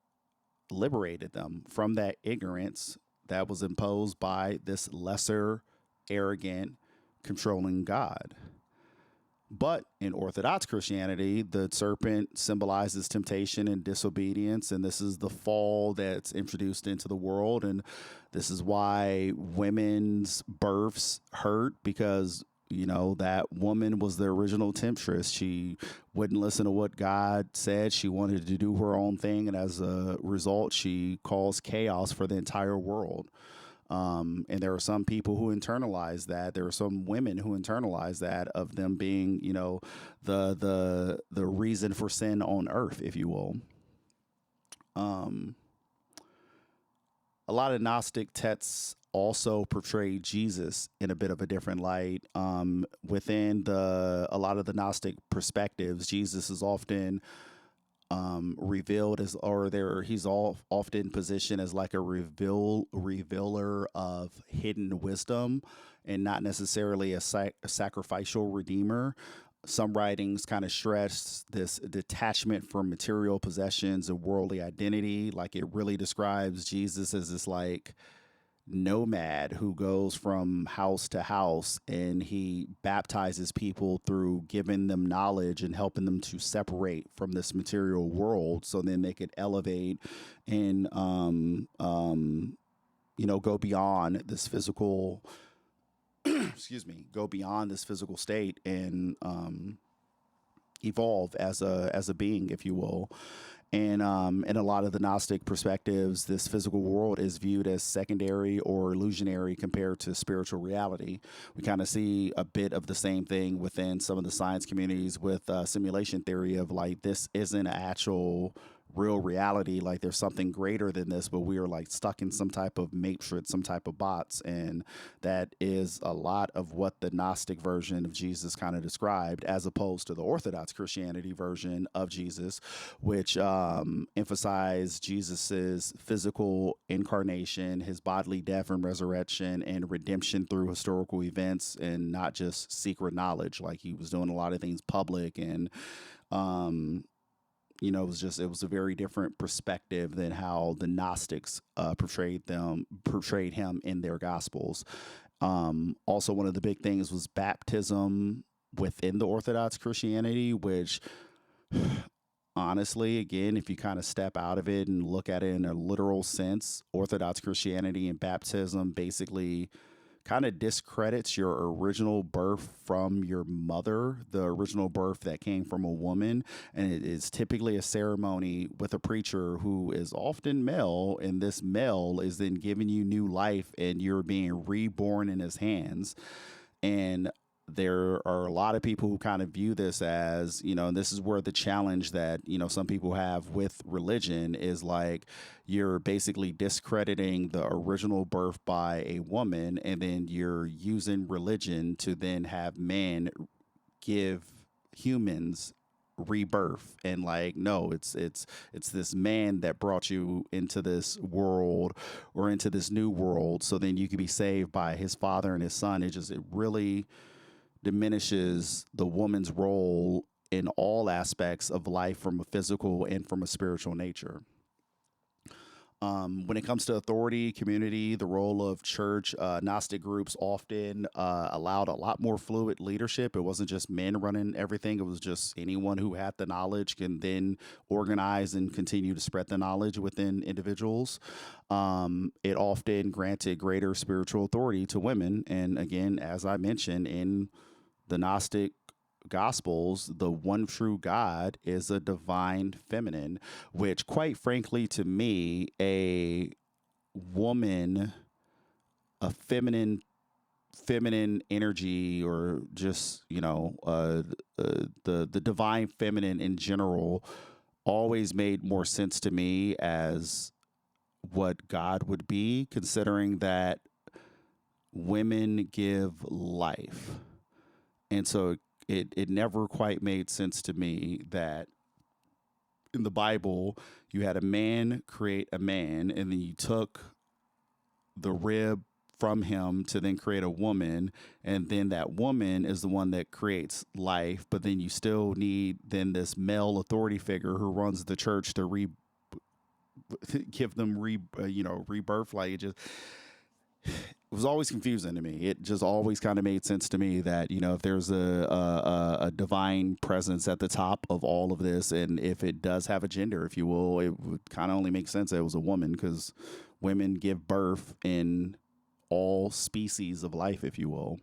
liberated them from that ignorance that was imposed by this lesser, arrogant, controlling God. But in Orthodox Christianity, the serpent symbolizes temptation and disobedience. And this is the fall that's introduced into the world. And this is why women's births hurt, because, you know, that woman was the original temptress. She wouldn't listen to what God said. She wanted to do her own thing. And as a result, she caused chaos for the entire world. And there are some people who internalize that. There are some women who internalize that, of them being, you know, the reason for sin on earth, if you will. A lot of Gnostic texts also portray Jesus in a bit of a different light. Within a lot of the Gnostic perspectives, Jesus is often revealed as, he's often positioned as like a revealer of hidden wisdom, and not necessarily a sacrificial redeemer. Some writings kind of stress this detachment from material possessions and worldly identity. Like, it really describes Jesus as this like nomad who goes from house to house, and he baptizes people through giving them knowledge and helping them to separate from this material world, so then they could elevate and you know, go beyond this physical go beyond this physical state and evolve as a being, if you will. And in a lot of the Gnostic perspectives, this physical world is viewed as secondary or illusionary compared to spiritual reality. We kind of see a bit of the same thing within some of the science communities with simulation theory of like, this isn't an actual real reality. Like, there's something greater than this, but we are like stuck in some type of matrix, some type of bots. And that is a lot of what the Gnostic version of Jesus kind of described, as opposed to the Orthodox Christianity version of Jesus, which emphasized Jesus's physical incarnation, his bodily death and resurrection, and redemption through historical events, and not just secret knowledge. Like, he was doing a lot of things public, and you know, it was a very different perspective than how the Gnostics portrayed him in their Gospels. Also, one of the big things was baptism within the Orthodox Christianity, which honestly, again, if you kind of step out of it and look at it in a literal sense, Orthodox Christianity and baptism basically kind of discredits your original birth from your mother, the original birth that came from a woman. And it is typically a ceremony with a preacher who is often male, and this male is then giving you new life, and you're being reborn in his hands. And there are a lot of people who kind of view this as, you know, and this is where the challenge that, you know, some people have with religion is like, you're basically discrediting the original birth by a woman, and then you're using religion to then have men give humans rebirth. And like, no, it's this man that brought you into this world, or into this new world, so then you can be saved by his father and his son. It really diminishes the woman's role in all aspects of life, from a physical and from a spiritual nature. When it comes to authority, community, the role of church, Gnostic groups often allowed a lot more fluid leadership. It wasn't just men running everything. It was just anyone who had the knowledge can then organize and continue to spread the knowledge within individuals. It often granted greater spiritual authority to women. And again, as I mentioned, in the Gnostic Gospels, the one true God is a divine feminine, which, quite frankly, to me, a woman, a feminine energy, or just, you know, the divine feminine in general, always made more sense to me as what God would be, considering that women give life. And so it never quite made sense to me that in the Bible, you had a man create a man, and then you took the rib from him to then create a woman, and then that woman is the one that creates life, but then you still need then this male authority figure who runs the church to give them rebirth. Like, it just, was always confusing to me. It just always kind of made sense to me that, you know, if there's a divine presence at the top of all of this, and if it does have a gender, if you will, it would kind of only make sense that it was a woman, because women give birth in all species of life, if you will.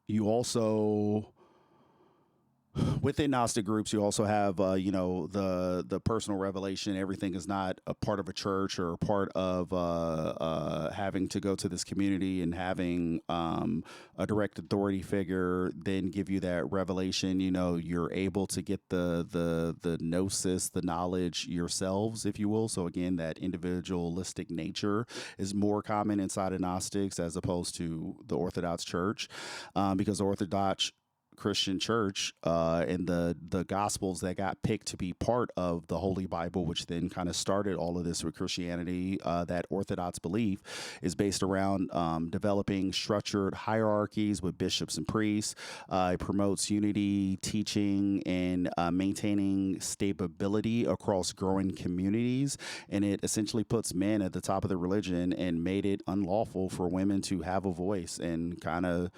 You also, within Gnostic groups, you also have, you know, the personal revelation. Everything is not a part of a church or a part of having to go to this community and having a direct authority figure then give you that revelation. You know, you're able to get the gnosis, the knowledge yourselves, if you will. So again, that individualistic nature is more common inside of Gnostics as opposed to the Orthodox Church, because the Orthodox Christian Church and the Gospels that got picked to be part of the Holy Bible, which then kind of started all of this with Christianity, that Orthodox belief is based around developing structured hierarchies with bishops and priests. It promotes unity, teaching, and maintaining stability across growing communities. And it essentially puts men at the top of the religion and made it unlawful for women to have a voice, and kind of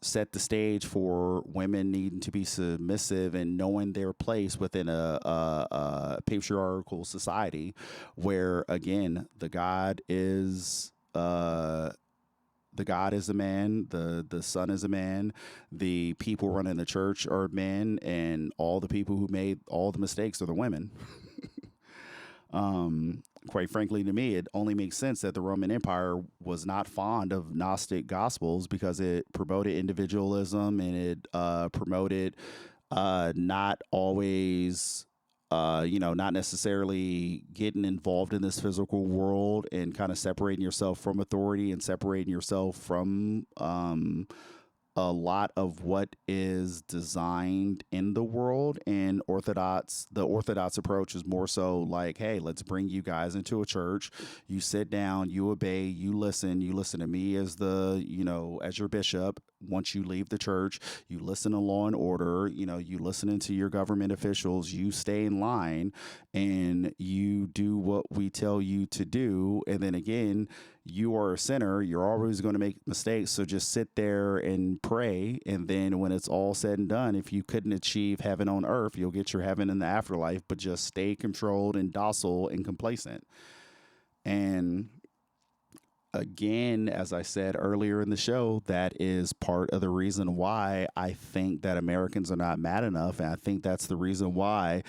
set the stage for women needing to be submissive and knowing their place within a patriarchal society, where again the God is a man, the son is a man, the people running the church are men, and all the people who made all the mistakes are the women. Quite frankly, to me, it only makes sense that the Roman Empire was not fond of Gnostic Gospels, because it promoted individualism, and it promoted not always, not necessarily getting involved in this physical world, and kind of separating yourself from authority and separating yourself from a lot of what is designed in the world. And the Orthodox approach is more so like, hey, let's bring you guys into a church. You sit down, you obey, you listen to me as as your bishop. Once you leave the church, you listen to law and order, you listen to your government officials, you stay in line, and you do what we tell you to do. And then again, you are a sinner. You're always going to make mistakes. So just sit there and pray. And then when it's all said and done, if you couldn't achieve heaven on earth, you'll get your heaven in the afterlife, but just stay controlled and docile and complacent. And again, as I said earlier in the show, that is part of the reason why I think that Americans are not mad enough. And I think that's the reason why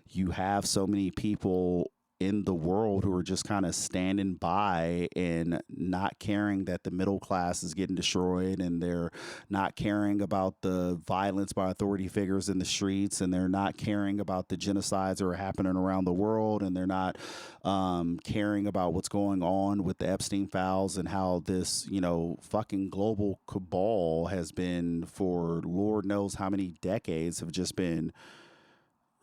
you have so many people in the world who are just kind of standing by and not caring that the middle class is getting destroyed, and they're not caring about the violence by authority figures in the streets, and they're not caring about the genocides that are happening around the world, and they're not caring about what's going on with the Epstein files, and how this, fucking global cabal has been, for Lord knows how many decades, have just been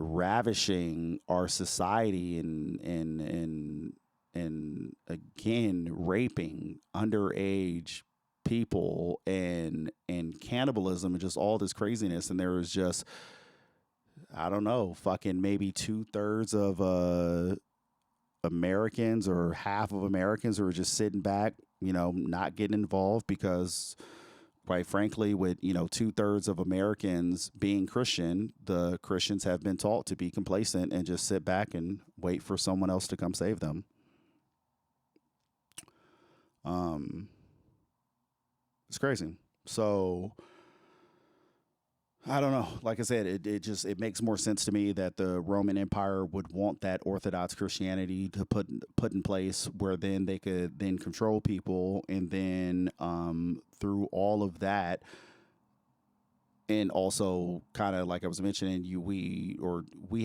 ravishing our society and again raping underage people and cannibalism and just all this craziness. And there was just, I don't know, fucking maybe 2/3 of Americans or half of Americans who are just sitting back, not getting involved, because quite frankly, with 2/3 of Americans being Christian, the Christians have been taught to be complacent and just sit back and wait for someone else to come save them. It's crazy. So I don't know. Like I said, it makes more sense to me that the Roman Empire would want that Orthodox Christianity to put in place, where then they could then control people, and then through all of that, and also kind of like I was mentioning, we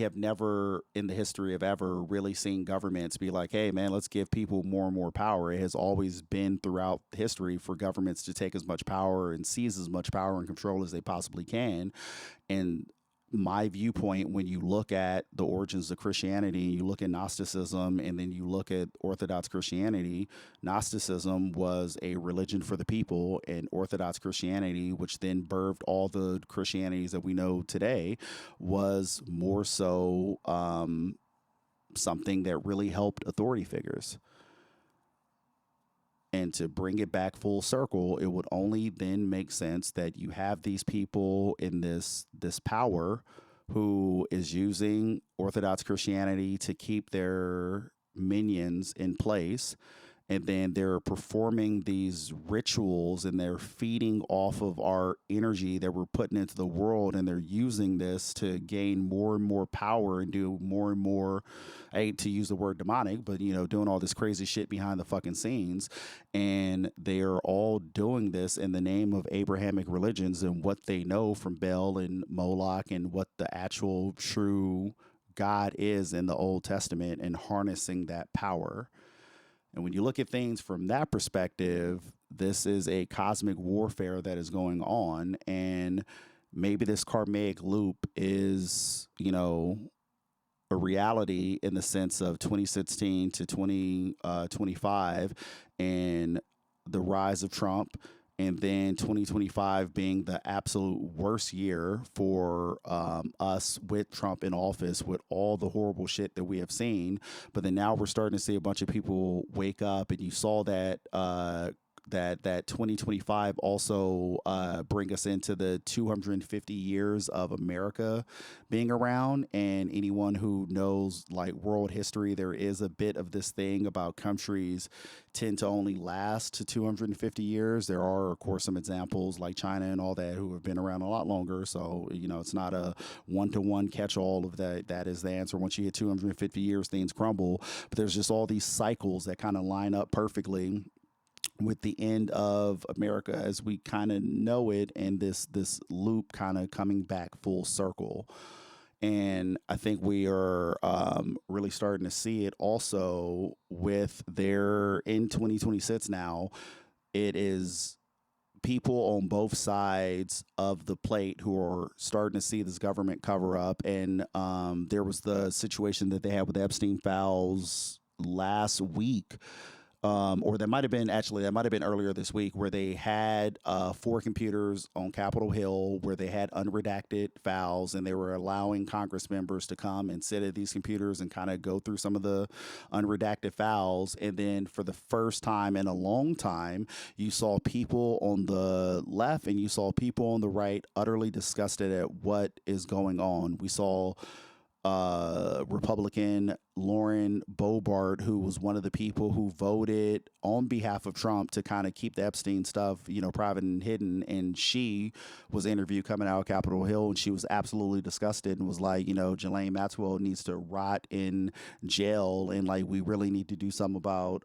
have never in the history of ever really seen governments be like, hey man, let's give people more and more power. It has always been throughout history for governments to take as much power and seize as much power and control as they possibly can. And my viewpoint, when you look at the origins of Christianity, you look at Gnosticism, and then you look at Orthodox Christianity, Gnosticism was a religion for the people, and Orthodox Christianity, which then birthed all the Christianities that we know today, was more so something that really helped authority figures. And to bring it back full circle, it would only then make sense that you have these people in this power who is using Orthodox Christianity to keep their minions in place. And then they're performing these rituals and they're feeding off of our energy that we're putting into the world. And they're using this to gain more and more power and do more and more, I hate to use the word demonic, but, you know, doing all this crazy shit behind the fucking scenes. And they are all doing this in the name of Abrahamic religions and what they know from Baal and Moloch and what the actual true God is in the Old Testament, and harnessing that power. And when you look at things from that perspective, this is a cosmic warfare that is going on. And maybe this karmic loop is, you know, a reality in the sense of 2016 to 2025 and the rise of Trump. And then 2025 being the absolute worst year for us with Trump in office, with all the horrible shit that we have seen. But then now we're starting to see a bunch of people wake up, and you saw that that 2025 also bring us into the 250 years of America being around. And anyone who knows like world history, there is a bit of this thing about countries tend to only last to 250 years. There are, of course, some examples like China and all that who have been around a lot longer. So, you know, it's not a one-to-one catch-all of that is the answer. Once you hit 250 years, things crumble. But there's just all these cycles that kind of line up perfectly with the end of America as we kind of know it, and this loop kind of coming back full circle. And I think we are really starting to see it also with their in 2026 now. It is people on both sides of the plate who are starting to see this government cover up. And there was the situation that they had with Epstein files last week. Or that might have been earlier this week, where they had 4 computers on Capitol Hill where they had unredacted files, and they were allowing Congress members to come and sit at these computers and kind of go through some of the unredacted files. And then for the first time in a long time, you saw people on the left and you saw people on the right utterly disgusted at what is going on. We saw Republican Lauren Boebert, who was one of the people who voted on behalf of Trump to kind of keep the Epstein stuff, you know, private and hidden. And she was interviewed coming out of Capitol Hill, and she was absolutely disgusted and was like, you know, Ghislaine Maxwell needs to rot in jail, and like we really need to do something about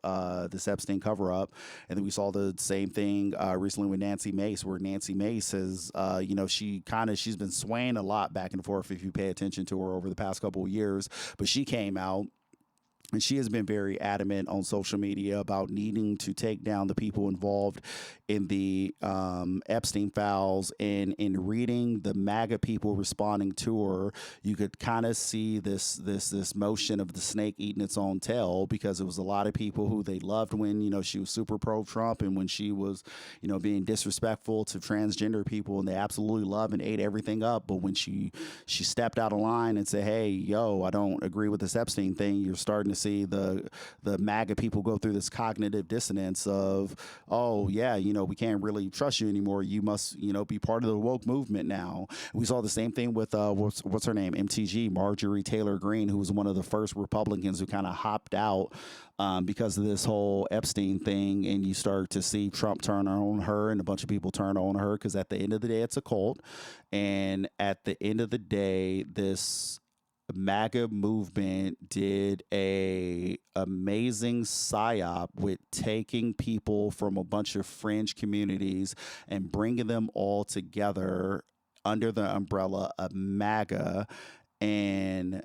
this Epstein cover up. And then we saw the same thing recently with Nancy Mace, where Nancy Mace has, you know, she's been swaying a lot back and forth if you pay attention to her over the past couple of years, but she came out. And she has been very adamant on social media about needing to take down the people involved in the Epstein files. And in reading the MAGA people responding to her, you could kind of see this motion of the snake eating its own tail, because it was a lot of people who they loved when, you know, she was super pro-Trump and when she was, you know, being disrespectful to transgender people, and they absolutely loved and ate everything up. But when she stepped out of line and said, hey, yo, I don't agree with this Epstein thing, you're starting to see the MAGA people go through this cognitive dissonance of, oh yeah, you know, we can't really trust you anymore. You must, you know, be part of the woke movement now. We saw the same thing with what's her name, MTG, Marjorie Taylor Greene, who was one of the first Republicans who kind of hopped out because of this whole Epstein thing. And you start to see Trump turn on her and a bunch of people turn on her, because at the end of the day, it's a cult. And at the end of the day, this MAGA movement did a amazing psyop with taking people from a bunch of fringe communities and bringing them all together under the umbrella of MAGA. And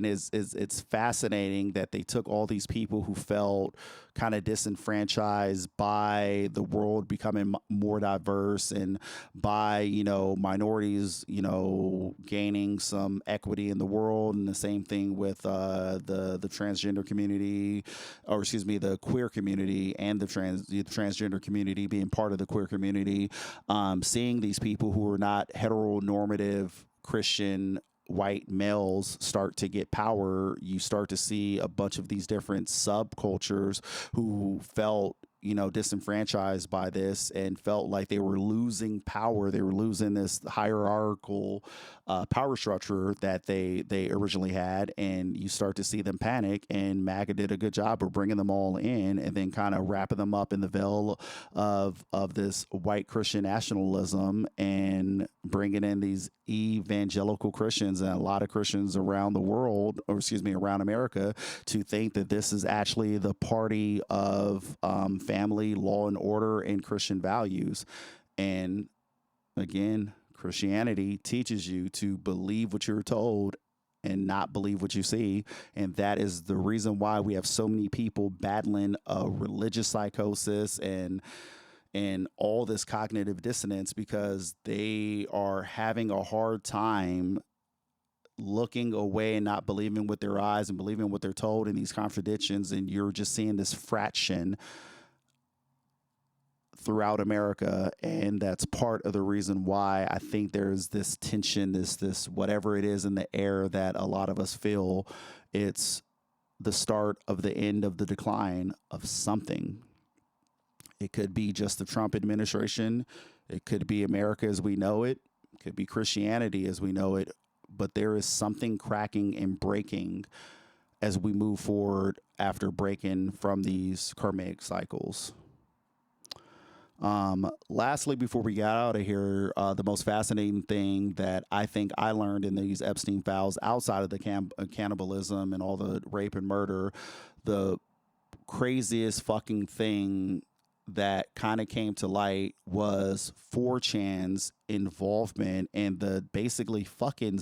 it's fascinating that they took all these people who felt kind of disenfranchised by the world becoming more diverse, and by, you know, minorities, you know, gaining some equity in the world. And the same thing with the transgender community, or excuse me, the queer community, and the transgender community being part of the queer community. Seeing these people who are not heteronormative Christian white males start to get power, you start to see a bunch of these different subcultures who felt, you know, disenfranchised by this and felt like they were losing power. They were losing this hierarchical power structure that they originally had. And you start to see them panic, and MAGA did a good job of bringing them all in and then kind of wrapping them up in the veil of this white Christian nationalism and bringing in these evangelical Christians and a lot of Christians around the world, or excuse me, around America, to think that this is actually the party of family, law and order, and Christian values. And again, Christianity teaches you to believe what you're told and not believe what you see. And that is the reason why we have so many people battling a religious psychosis and all this cognitive dissonance, because they are having a hard time looking away and not believing with their eyes and believing what they're told in these contradictions. And you're just seeing this fraction throughout America. And that's part of the reason why I think there's this tension, this whatever it is in the air that a lot of us feel. It's the start of the end of the decline of something. It could be just the Trump administration. It could be America as we know it. It could be Christianity as we know it. But there is something cracking and breaking as we move forward after breaking from these karmic cycles. Lastly, before we got out of here, the most fascinating thing that I think I learned in these Epstein files, outside of the cannibalism and all the rape and murder, the craziest fucking thing that kind of came to light was 4chan's involvement and the basically fucking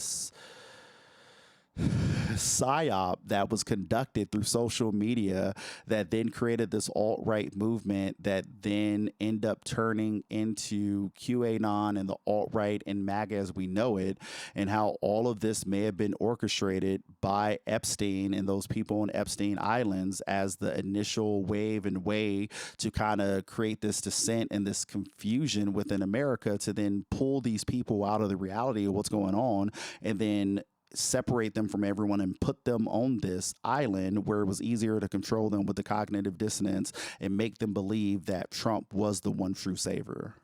psyop that was conducted through social media that then created this alt-right movement that then end up turning into QAnon and the alt-right and MAGA as we know it, and how all of this may have been orchestrated by Epstein and those people on Epstein Islands as the initial wave and way to kind of create this dissent and this confusion within America to then pull these people out of the reality of what's going on and then separate them from everyone and put them on this island where it was easier to control them with the cognitive dissonance and make them believe that Trump was the one true savior.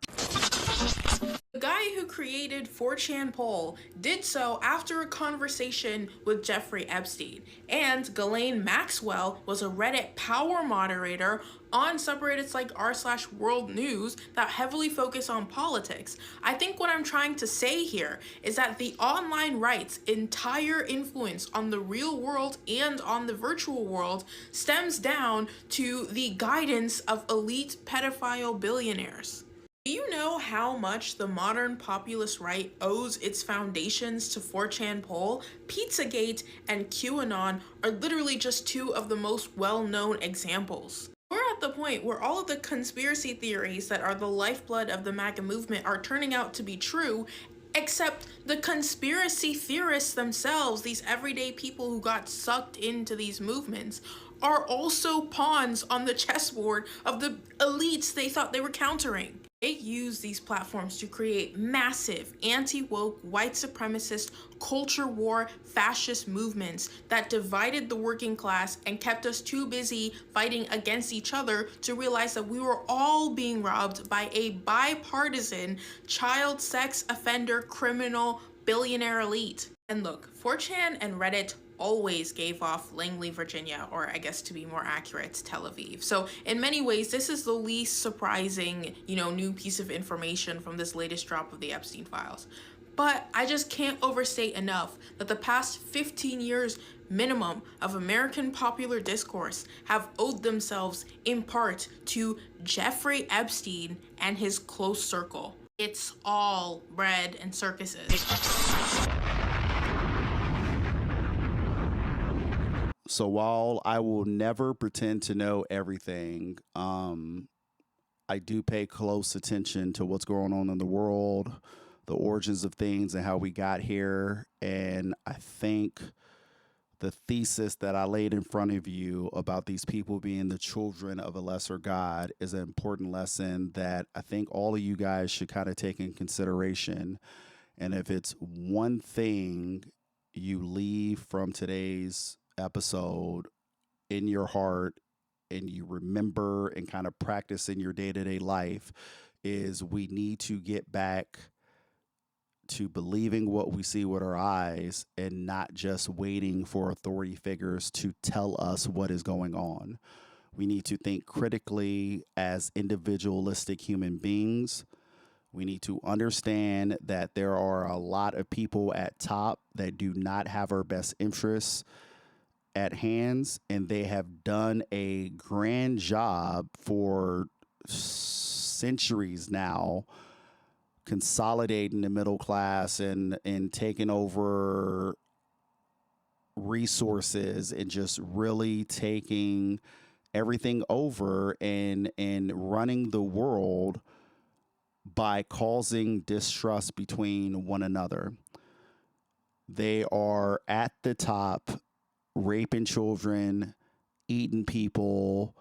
The guy who created 4chan poll did so after a conversation with Jeffrey Epstein, and Ghislaine Maxwell was a Reddit power moderator on subreddits like r/world news that heavily focus on politics. I think what I'm trying to say here is that the online right's entire influence on the real world and on the virtual world stems down to the guidance of elite pedophile billionaires. Do you know how much the modern populist right owes its foundations to 4chan poll? Pizzagate and QAnon are literally just two of the most well-known examples. We're at the point where all of the conspiracy theories that are the lifeblood of the MAGA movement are turning out to be true, except the conspiracy theorists themselves, these everyday people who got sucked into these movements, are also pawns on the chessboard of the elites they thought they were countering. They use these platforms to create massive anti-woke, white supremacist, culture war, fascist movements that divided the working class and kept us too busy fighting against each other to realize that we were all being robbed by a bipartisan, child sex offender, criminal, billionaire elite. And look, 4chan and Reddit always gave off Langley, Virginia, or I guess to be more accurate, Tel Aviv. So in many ways, this is the least surprising, new piece of information from this latest drop of the Epstein files. But I just can't overstate enough that the past 15 years minimum of American popular discourse have owed themselves in part to Jeffrey Epstein and his close circle. It's all bread and circuses. So while I will never pretend to know everything, I do pay close attention to what's going on in the world, the origins of things and how we got here. And I think the thesis that I laid in front of you about these people being the children of a lesser God is an important lesson that I think all of you guys should kind of take in consideration. And if it's one thing you leave from today's episode in your heart and you remember and kind of practice in your day-to-day life is we need to get back to believing what we see with our eyes and not just waiting for authority figures to tell us what is going on. We need to think critically as individualistic human beings. We need to understand that there are a lot of people at top that do not have our best interests at hands, and they have done a grand job for centuries now consolidating the middle class and taking over resources and just really taking everything over and running the world by causing distrust between one another. They are at the top, raping children, eating people,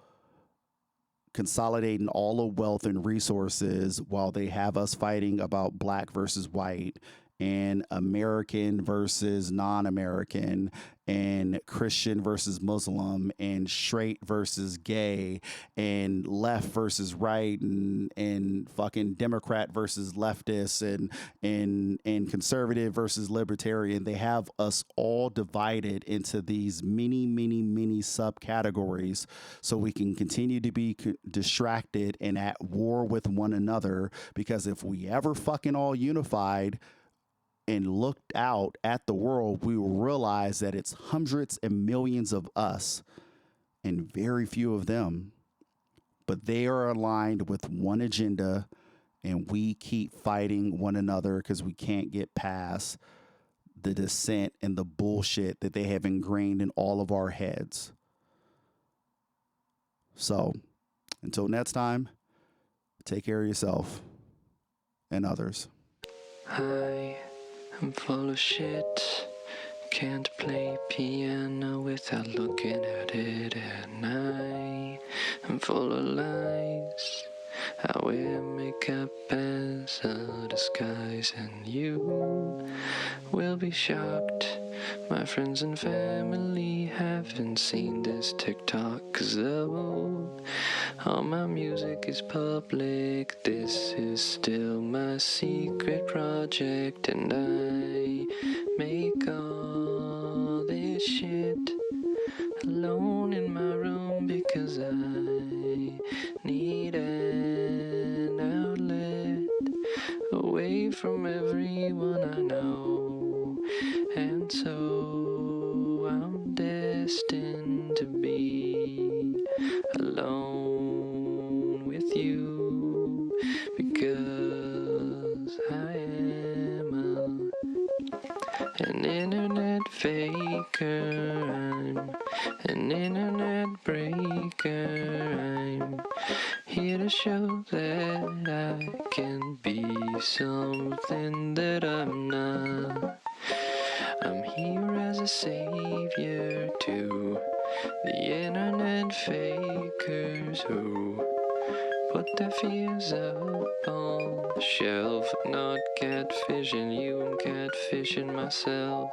consolidating all the wealth and resources while they have us fighting about black versus white and American versus non-American and Christian versus Muslim and straight versus gay and left versus right and fucking Democrat versus leftist and conservative versus libertarian. They have us all divided into these many subcategories so we can continue to be distracted and at war with one another, because if we ever fucking all unified and looked out at the world, we will realize that it's hundreds and millions of us and very few of them, but they are aligned with one agenda, and we keep fighting one another because we can't get past the dissent and the bullshit that they have ingrained in all of our heads. So until next time, take care of yourself and others. Hi, I'm full of shit. Can't play piano without looking at it at night. I'm full of lies. I wear makeup as a disguise, and you will be shocked. My friends and family haven't seen this TikTok, 'cause though all my music is public, this is still my secret project, and I make all this shit alone in my room because I need an outlet away from everyone I know, and so I'm destined to be alone with you because I am an internet faker. I'm an internet breaker. I'm here to show that I can be something that I'm not. I'm here as a savior to the internet fakers who put their fears up on the shelf. Not catfishing you, I'm catfishing myself.